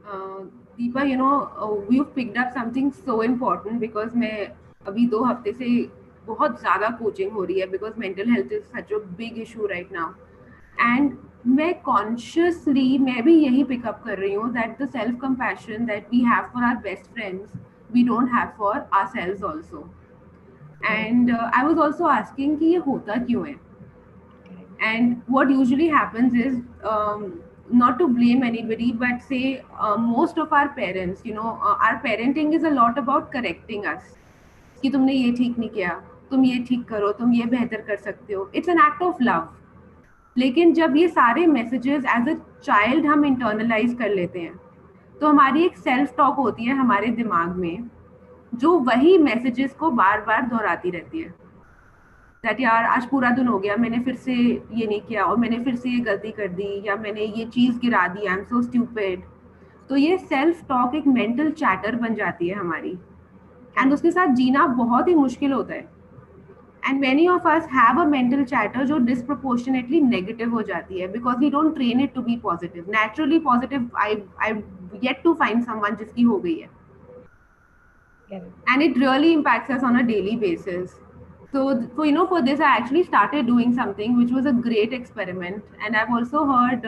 Deepa, we've picked up something so important, because मैं अभी 2 हफ्ते से बहुत ज़्यादा coaching हो रही है, because mental health is such a big issue right now. And मैं consciously मैं भी यही pick up कर रही हूँ that the self compassion that we have for our best friends, we don't have for ourselves also. And I was also asking कि ये होता क्यों है? And what usually happens is not to blame anybody, but say most of our parents, our parenting is a lot about correcting us. कि तुमने ये ठीक नहीं किया, तुम ये ठीक करो, तुम ये बेहतर कर सकते हो. It's an act of love. लेकिन जब ये सारे मैसेजेस एज अ चाइल्ड हम इंटरनलाइज कर लेते हैं, तो हमारी एक सेल्फ टॉक होती है हमारे दिमाग में, जो वही मैसेजेस को बार बार दोहराती रहती है. दैट यार आज पूरा दिन हो गया, मैंने फिर से ये नहीं किया, और मैंने फिर से ये गलती कर दी, या मैंने ये चीज़ गिरा दी, आई एम सो स्टूपिड. तो ये सेल्फ टॉक एक मेंटल चैटर बन जाती है हमारी, एंड उसके साथ जीना बहुत ही मुश्किल होता है. And many of us have a mental chatter जो डिस्प्रपोर्शनेटली नेगेटिव हो जाती है, because we don't train it to be positive. Naturally positive I yet to find someone जिसकी हो गई है, and it really impacts us on a daily basis. So for this, I actually started doing something which was a great experiment. And I've also heard,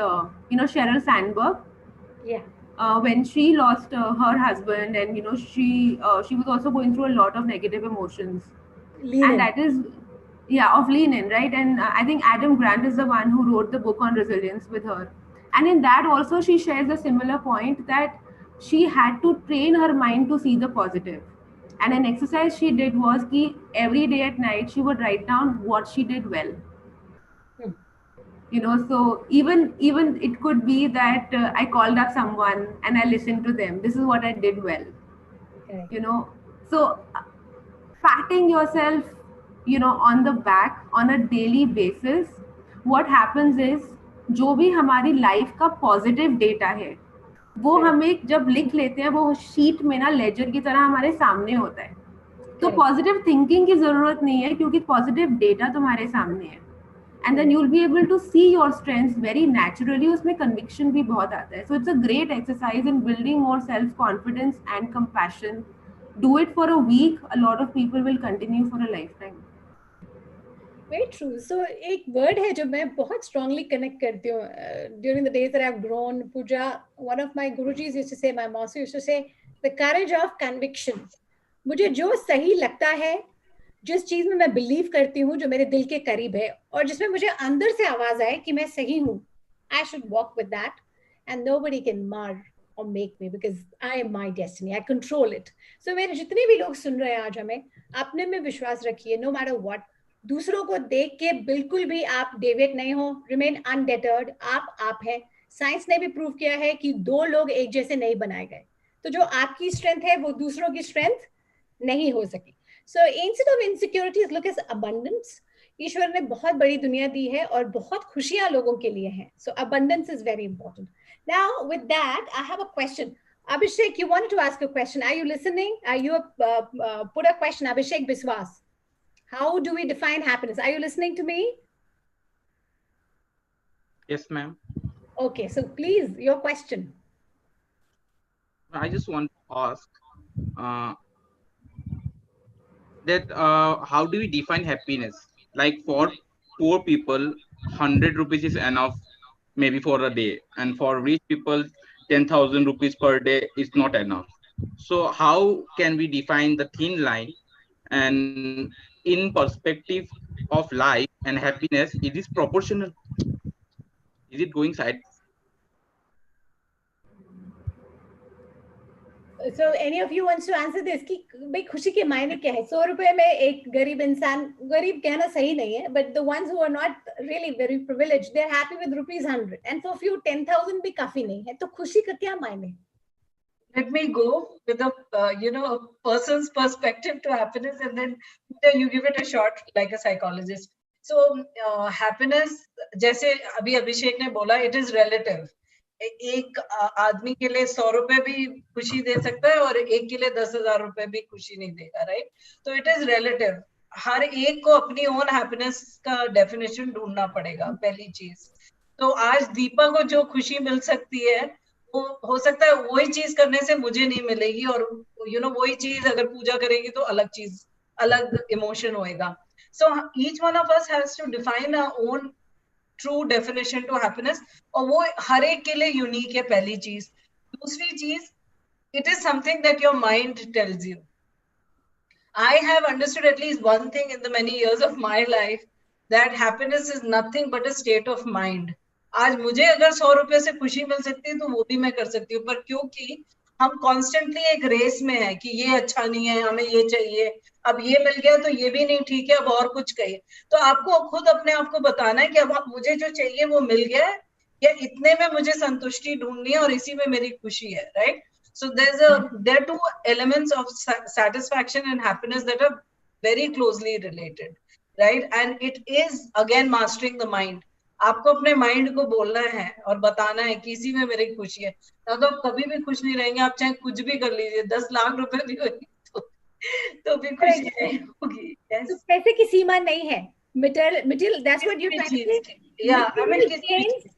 Sheryl Sandberg. Yeah. When she lost her husband, and she was also going through a lot of negative emotions. And that is, of lean in, right? And I think Adam Grant is the one who wrote the book on resilience with her. And in that also, she shares a similar point that she had to train her mind to see the positive. And an exercise she did was that every day at night she would write down what she did well. So even it could be that I called up someone and I listened to them. This is what I did well. Okay. So patting yourself, on the back on a daily basis, what happens is जो भी हमारी life का positive data है, वो हम एक जब लिख लेते हैं, वो शीट में ना लेजर की तरह हमारे सामने होता है. तो पॉजिटिव थिंकिंग की जरूरत नहीं है, क्योंकि पॉजिटिव डेटा तुम्हारे सामने है. And then you will be able to see your strengths very naturally. उसमें कन्विक्शन भी बहुत आता है. So it's a great exercise in building more self confidence and compassion. Do it for a week, a lot of people will continue for a lifetime. Very true. So एक word है जो मैं बहुत strongly connect करती हूँ. During the days that I've grown, Pooja, one of my gurujis used to say, my master used to say, the courage of conviction. मुझे जो सही लगता है, जिस चीज में मैं बिलीव करती हूँ, जो मेरे दिल के करीब है, और जिसमें मुझे अंदर से आवाज आए कि मैं सही हूँ, I should walk with that, and nobody can mar or make me, because I am my destiny. I control it. So मेरे जितने भी लोग सुन रहे हैं आज, हमें अपने में विश्वास रखिए, no matter what. दूसरों को देख के बिल्कुल भी आप डेविएट नहीं हो. रिमेन अनडेटर्ड. आप हैं. साइंस ने भी प्रूव किया है कि दो लोग एक जैसे नहीं बनाए गए. तो जो आपकी स्ट्रेंथ है वो दूसरों की स्ट्रेंथ नहीं हो सकी. So instead of insecurities, look at abundance. ईश्वर ने बहुत बड़ी दुनिया दी है और बहुत खुशियां लोगों के लिए हैं. So abundance is very important. Now with that I have a question. Abhishek, you wanted to ask a question. Are you listening? You put a question. Abhishek Biswas. How do we define happiness? Are you listening to me? Yes, ma'am. Okay, so please, your question. I just want to ask that how do we define happiness? Like for poor people, 100 rupees is enough maybe for a day. And for rich people, 10,000 rupees per day is not enough. So how can we define the thin line? And in perspective of life and happiness, it is proportional. Is it going side? So any of you wants to answer this? कि भाई खुशी के मायने क्या है? 100 रुपए में एक गरीब इंसान, गरीब कहना सही नहीं है, but the ones who are not really very privileged, they're happy with ₹100, and for few 10,000 भी काफी नहीं है. तो खुशी का क्या मायने? Let me go with a person's perspective to happiness, and then you give it a shot like a psychologist. So happiness, जैसे अभी अभिषेक ने बोला, it is relative. एक आदमी के लिए 100 रुपए भी खुशी दे सकता है और एक के लिए 10,000 रुपए भी खुशी नहीं देगा, राइट? तो इट इज रिलेटिव. हर एक को अपनी ओन हैप्पीनेस का डेफिनेशन ढूंढना पड़ेगा, पहली चीज. तो आज दीपा को जो खुशी मिल सकती है, वो हो सकता है वही चीज करने से मुझे नहीं मिलेगी, और वही चीज अगर पूजा करेगी तो अलग चीज, अलग इमोशन होएगा. So each one of us has to define our own true definition to happiness, और वो हर एक के लिए यूनिक है, पहली चीज. दूसरी चीज, it is something that your mind tells you. I have understood at least one thing in the many years of my life, that happiness is nothing but a state of mind. आज मुझे अगर 100 रुपए से खुशी मिल सकती है तो वो भी मैं कर सकती हूँ, पर क्योंकि हम कॉन्स्टेंटली एक रेस में है कि ये अच्छा नहीं है, हमें ये चाहिए, अब ये मिल गया तो ये भी नहीं ठीक है, अब और कुछ चाहिए। तो आपको खुद अपने आप को बताना है कि अब मुझे जो चाहिए वो मिल गया है, या इतने में मुझे संतुष्टि ढूंढनी है और इसी में मेरी खुशी है, right? So there are two elements of satisfaction and happiness that are very closely related, right? And it is again mastering the mind. आपको अपने माइंड को बोलना है और बताना है कि इसी में मेरी खुशी है। तो आप कभी भी खुश नहीं रहेंगे, आप चाहे कुछ भी कर लीजिए, 10 लाख रुपए भी होगी तो भी खुशी नहीं होगी। Yes. तो पैसे की सीमा नहीं है, material, that's what you're trying to say. Yeah, I mean,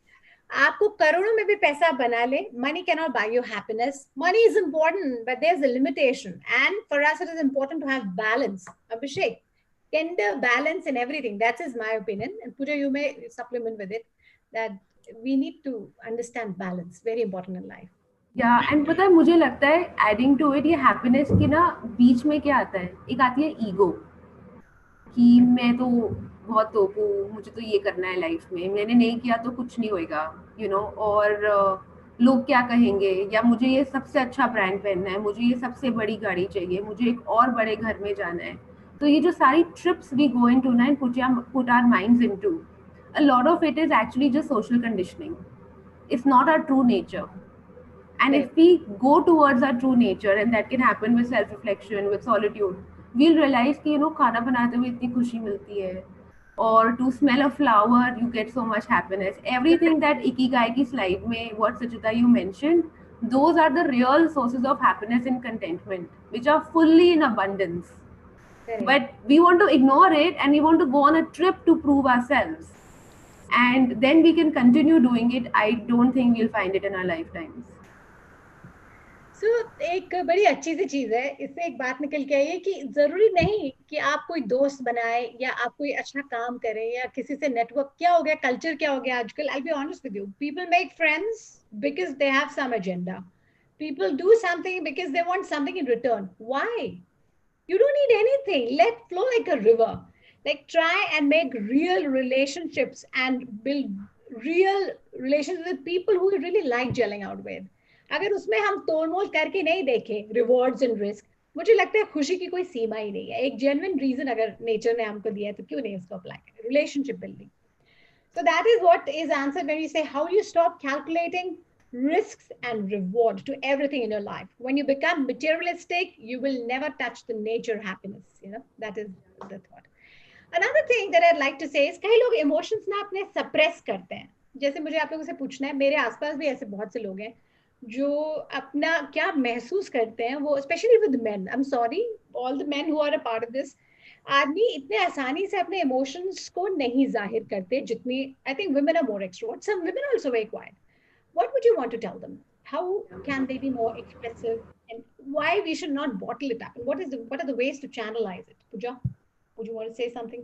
आपको करोड़ों में भी पैसा बना ले, money cannot buy you happiness. Money is important, but there's a limitation. And for us, it is important to have balance. Abhishek, tender balance in everything. That is my opinion. And Pooja, you may supplement with it, that we need to understand balance. Very important in life. Yeah, and पता है मुझे लगता है adding to it, ये happiness के ना बीच में क्या आता है, एक आती है ego, कि मैं तो बहुत टोप हूँ, मुझे तो ये करना है लाइफ में, मैंने नहीं किया तो कुछ नहीं होएगा, यू नो, और लोग क्या कहेंगे, या मुझे ये सबसे अच्छा ब्रांड पहनना है, मुझे ये सबसे बड़ी गाड़ी चाहिए, मुझे एक और बड़े घर में जाना है। तो ये जो सारी ट्रिप्स वी गो इनटू ना and put our minds into, a lot of it is actually just social conditioning, it's not our true nature. And if we go towards our true nature, and that can happen with self-reflection, with solitude, we'll realize कि खाना बनाते हुए इतनी खुशी मिलती है, or to smell a flower you get so much happiness. Everything that Ikigai की slide में, what Suchita you mentioned, those are the real sources of happiness and contentment, which are fully in abundance. But we want to ignore it, and we want to go on a trip to prove ourselves, and then we can continue doing it. I don't think we'll find it in our lifetimes. So, एक बड़ी अच्छी सी चीज है, इससे एक बात निकल के आई है कि जरूरी नहीं कि आप कोई दोस्त बनाए या आप कोई अच्छा काम करें या किसी से नेटवर्क, क्या हो गया, कल्चर क्या हो गया आजकल. I'll be honest with you, people make friends because they have some agenda. People do something because they want something in return. Why? You don't need anything. Let flow like a river. Like, try and make real relationships and build real relations with people who you really like gelling out with. अगर उसमें हम तोड़मोल करके नहीं देखें rewards and risk, मुझे लगता है खुशी की कोई सीमा ही नहीं है. एक जेन्युइन रीजन अगर नेचर ने हमको दिया है तो क्यों नहीं उसको अप्लाई करें. Relationship building, so that is what is answer when you say how you stop calculating risks and reward to everything in your life. When you become materialistic, you will never touch the nature happiness. That is the thought. Another thing that I'd like to say is कई लोग emotions ना अपने suppress करते हैं. जैसे मुझे आप लोगों से पूछना है, मेरे आसपास भी ऐसे बहुत से लोग हैं जो अपना क्या महसूस करते हैं, वो specially with men. I am sorry all the men who are a part of this. आदमी इतने आसानी से अपने इमोशंस को नहीं जाहिर करते जितनी, I think women are more extrovert, some women also very quiet. What would you want to tell them? How can they be more expressive, and why we should not bottle it up? And what are the ways to channelize it? Pooja, would you want to say something?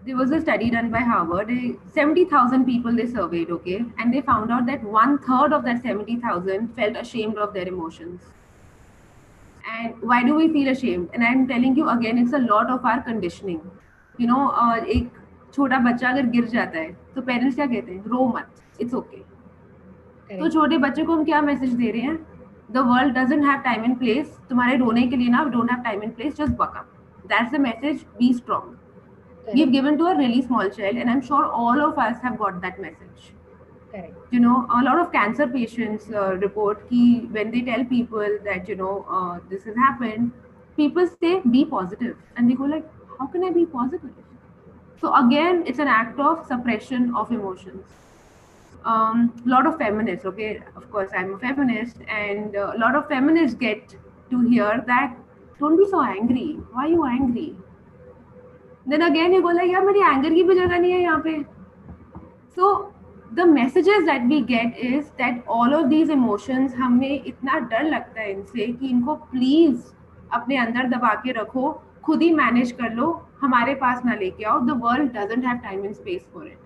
There was a study done by Harvard. 70,000 people they surveyed, okay, and they found out that 1/3 of that 70,000 felt ashamed of their emotions. And why do we feel ashamed? And I'm telling you again, it's a lot of our conditioning. एक छोटा बच्चा अगर गिर जाता है तो parents क्या कहते हैं, रो मत, इट्स ओके. तो छोटे बच्चे को हम क्या मैसेज दे रहे हैं, the world doesn't have time and place, तुम्हारे रोने के लिए ना don't have time and place, just buck up. That's the message, be strong. We have given to a really small child, and I am sure all of us have got that message. A lot of cancer patients report ki when they tell people that this has happened, people say be positive, and they go like, how can I be positive? So again, it's an act of suppression of emotions. Lot of feminists, okay, of course I'm a feminist, and a lot of feminists get to hear that, don't be so angry, why are you angry? Then again you go like, yaar meri anger ki bhi jagah nahi hai yahan pe. So the messages that we get is that all of these emotions, हमें इतना डर लगता है इनसे कि इनको please अपने अंदर दबा के रखो, खुद ही मैनेज कर लो, हमारे पास ना लेके आओ. The world doesn't have time and space for it.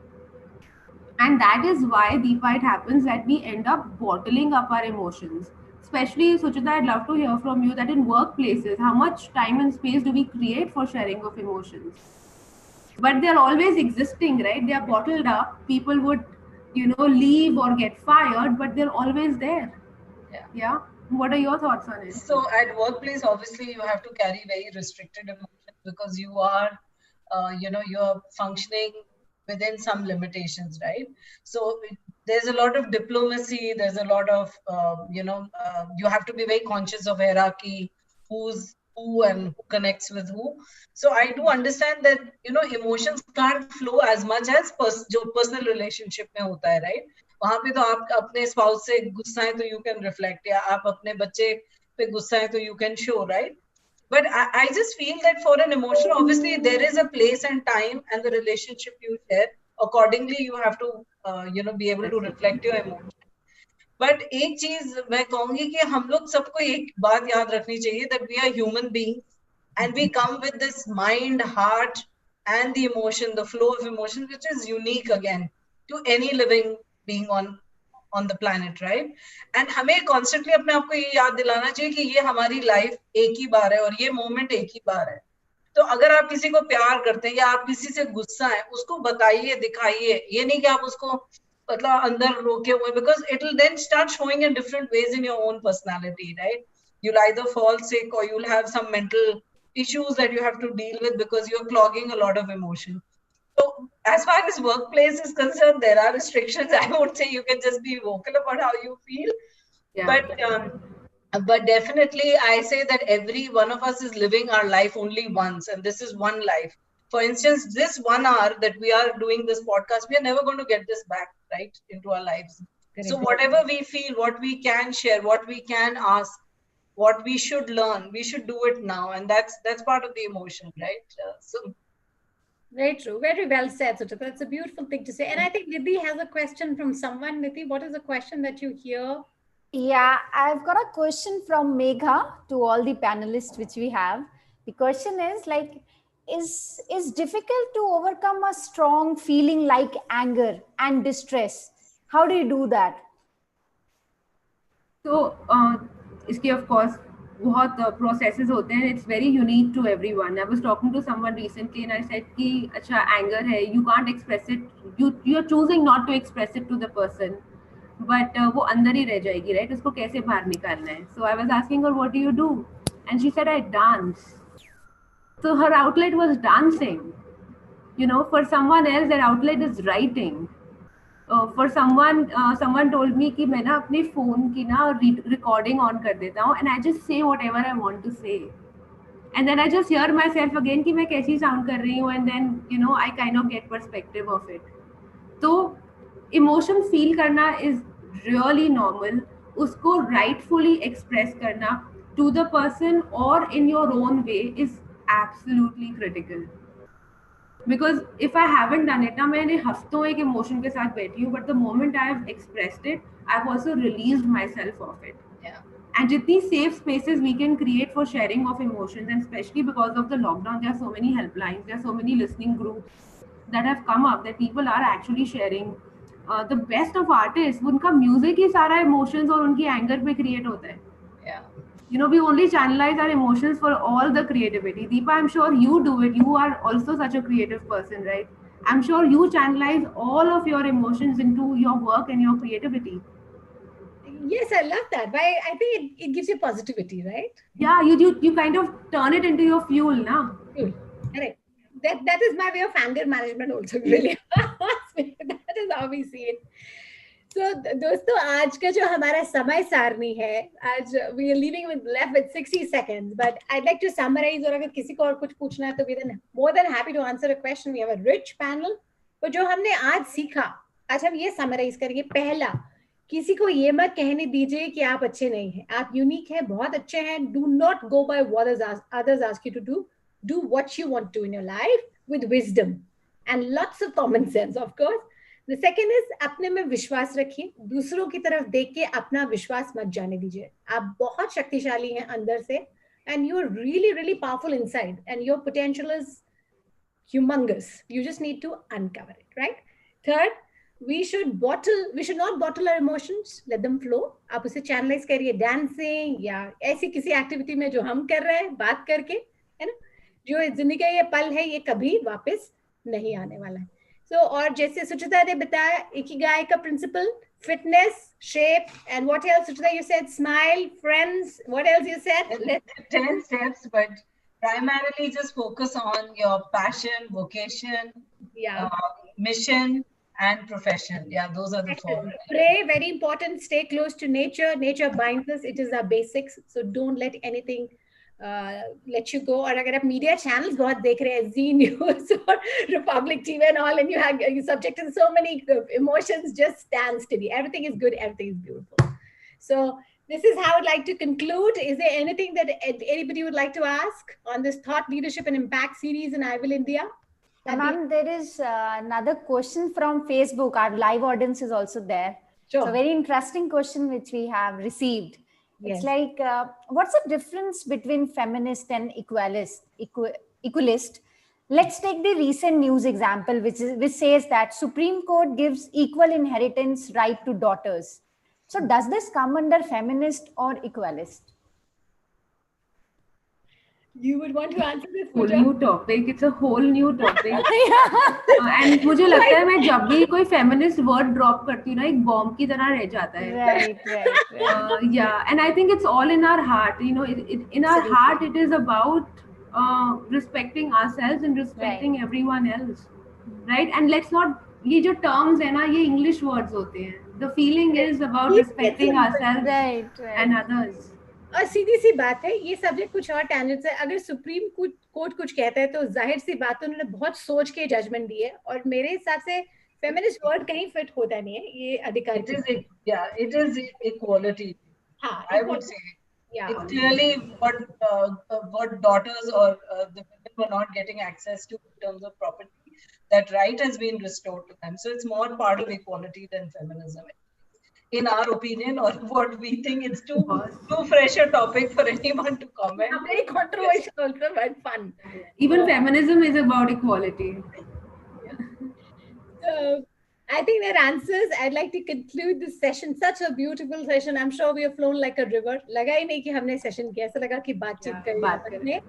And that is why, Deepa, it happens that we end up bottling up our emotions. Especially, Suchita, I'd love to hear from you that in workplaces, how much time and space do we create for sharing of emotions? but they're always existing, right? They are bottled up. People would, leave or get fired, but they're always there. Yeah. What are your thoughts on it? So at workplace, obviously, you have to carry very restricted emotions because you are, you're functioning within some limitations, right? So there's a lot of diplomacy. There's a lot of, you have to be very conscious of hierarchy, who's who and who connects with who. So I do understand that, emotions can't flow as much as जो personal relationship में होता है, right? वहां पे तो आप अपने spouse से गुस्सा है तो यू कैन रिफ्लेक्ट, या आप अपने बच्चे पे गुस्सा है तो you can show, right? But I just feel that for an emotion, obviously there is a place and time, and the relationship you share accordingly, you have to be able to reflect your emotion. But एक चीज मैं कहूंगी कि हम लोग सबको एक बात याद रखनी चाहिए, that we are human beings and we come with this mind, heart and the emotion, the flow of emotion, which is unique again to any living being on the planet, right? And हमें constantly अपने आप को ये याद दिलाना चाहिए कि ये हमारी लाइफ एक ही बार है और ये मोमेंट एक ही बार है. तो अगर आप किसी को प्यार करते हैं या आप किसी से गुस्सा है, उसको बताइए, दिखाइए. ये नहीं कि आप उसको मतलब अंदर रोके हुए, because it will then start showing in different ways in your own personality, right? You'll either fall sick or you'll have some mental issues that you have to deal with because you're clogging a lot of emotion. So as far as workplace is concerned, there are restrictions. I would say you can just be vocal about how you feel. Yeah. But definitely I say that every one of us is living our life only once, and this is one life. For instance, this 1 hour that we are doing this podcast, we are never going to get this back, right, into our lives. So whatever we feel, what we can share, what we can ask, what we should learn, we should do it now. And that's part of the emotion, right? Very true. Very well said, Suchita. That's a beautiful thing to say. And I think Nidhi has a question from someone. Nidhi, what is the question that you hear? Yeah, I've got a question from Megha to all the panelists which we have. The question is like, is difficult to overcome a strong feeling like anger and distress. How do you do that? So, iski of course, बहुत processes होते हैं. It's very unique to everyone. I was talking to someone recently and I said कि अच्छा anger है, you can't express it. You're choosing not to express it to the person, but वो अंदर ही रह जाएगी, right? उसको कैसे बाहर निकालना है? So I was asking her, what do you do? And she said, I dance. So her outlet was dancing. For someone else, their outlet is writing. For someone told me कि मैं ना अपने phone की ना recording on कर देता हूँ, and I just say whatever I want to say, and then I just hear myself again कि मैं कैसी sound कर रही हूँ, and then I kind of get perspective of it. तो emotion feel करना is really normal. उसको rightfully express करना to the person or in your own way is absolutely critical. Because if I haven't done it, ना मैंने हफ्तों एक emotion के साथ बैठी हूँ, but the moment I have expressed it, I've also released myself of it. Yeah. And जितनी safe spaces we can create for sharing of emotions, and especially because of the lockdown, there are so many helplines, there are so many listening groups that have come up that people are actually sharing. The best of artists, उनका music ही सारा emotions और उनकी anger पे create होता है. Yeah. We only channelize our emotions for all the creativity. Deepa, I'm sure you do it. You are also such a creative person, right? I'm sure you channelize all of your emotions into your work and your creativity. Yes, I love that. But I think it gives you positivity, right? Yeah, you kind of turn it into your fuel, na? Fuel. Correct. That is my way of anger management also, really. That is how we see it. So, दोस्तों, आज का जो हमारा समय सारणी है, आज we are leaving left with 60 seconds, but I'd like to summarize. और अगर किसी को और कुछ पूछना है तो we are more than happy to answer a question. We have a rich panel. तो जो हमने आज सीखा, आज हम ये summarize करेंगे. पहला, किसी को ये मत कहने दीजिए कि आप अच्छे नहीं हैं. आप यूनिक हैं, बहुत अच्छे हैं. Do not go by what others ask you to do. Do what you want to in your life with wisdom and lots of common sense, of course. The second is अपने में विश्वास रखिए, दूसरों की तरफ देख के अपना विश्वास मत जाने दीजिए. आप बहुत शक्तिशाली हैं अंदर से, and you are really, really powerful inside, and your potential is humongous. You just need to uncover it, right? Third, we should not bottle our emotions. Let them flow. आप उसे channelize करिए dancing या ऐसी किसी activity में जो हम कर रहे हैं, बात करके, है ना? जो जिंदगी का ये पल है, ये कभी वापस नहीं आने वाला है. So, और जैसे सुचिता ने बताया, इकिगाई का principle, fitness, shape, and what else, Suchita, you said smile, friends, what else you said? 10 steps, but primarily just focus on your passion, vocation, mission, and profession. Yeah, those are the 4. Pray, very important. Stay close to nature. Nature binds us. It is our basics. So don't let anything let you go. और अगर आप media channels बहुत देख रहे हैं, Z News or Republic TV and all, and you're subjected to so many emotions, just stand steady. Everything is good. Everything is beautiful. So this is how I'd like to conclude. Is there anything that anybody would like to ask on this Thought, Leadership and Impact series in I Will India? Ma'am, there is another question from Facebook. Our live audience is also there. Sure. It's a very interesting question which we have received. Yes. It's like, what's the difference between feminist and equalist? Let's take the recent news example, which says that Supreme Court gives equal inheritance right to daughters. So does this come under feminist or equalist? You would want to answer this, whole Pooja? new topic. It's a whole new topic. And मुझे लगता है मैं जब भी कोई feminist word drop करती हूँ ना, एक bomb की तरह रह जाता है. Right. Yeah, and I think it's all in our heart. You know, in our heart, it is about respecting ourselves and respecting everyone else, right? And let's not, ये जो terms है ना, ये English words होते हैं. The feeling is about respecting ourselves and others. और सीधी सी बात है, ये सब्जेक्ट कुछ और टैंजेंट्स है. अगर सुप्रीम कोर्ट कुछ कहता है तो जाहिर सी बात है उन्होंने बहुत सोच के जजमेंट दी है, और मेरे हिसाब से फेमिनिस्ट वर्ड कहीं फिट होता नहीं है. ये अधिकार, it is equality. I would say. Yeah. It's clearly what daughters or the women were not getting access to in terms of property. That right has been restored to them. So it's more part of equality than feminism, in our opinion, or what we think. It's too fresh a topic for anyone to comment. Very controversial also, but fun. Even feminism is about equality. So I think that answers. I'd like to conclude this session. Such a beautiful session. I'm sure we have flown like a river. लगा ही नहीं कि हमने session किया, ऐसा लगा कि बातचीत करी.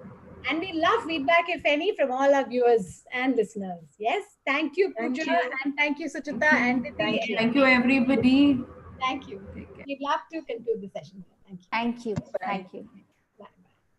And we love feedback, if any, from all our viewers and listeners. Yes, thank you, Pooja, and thank you, Suchita, and thank you, everybody. Thank you. We'd love to conclude the session. Thank you. Thank you. Thank you.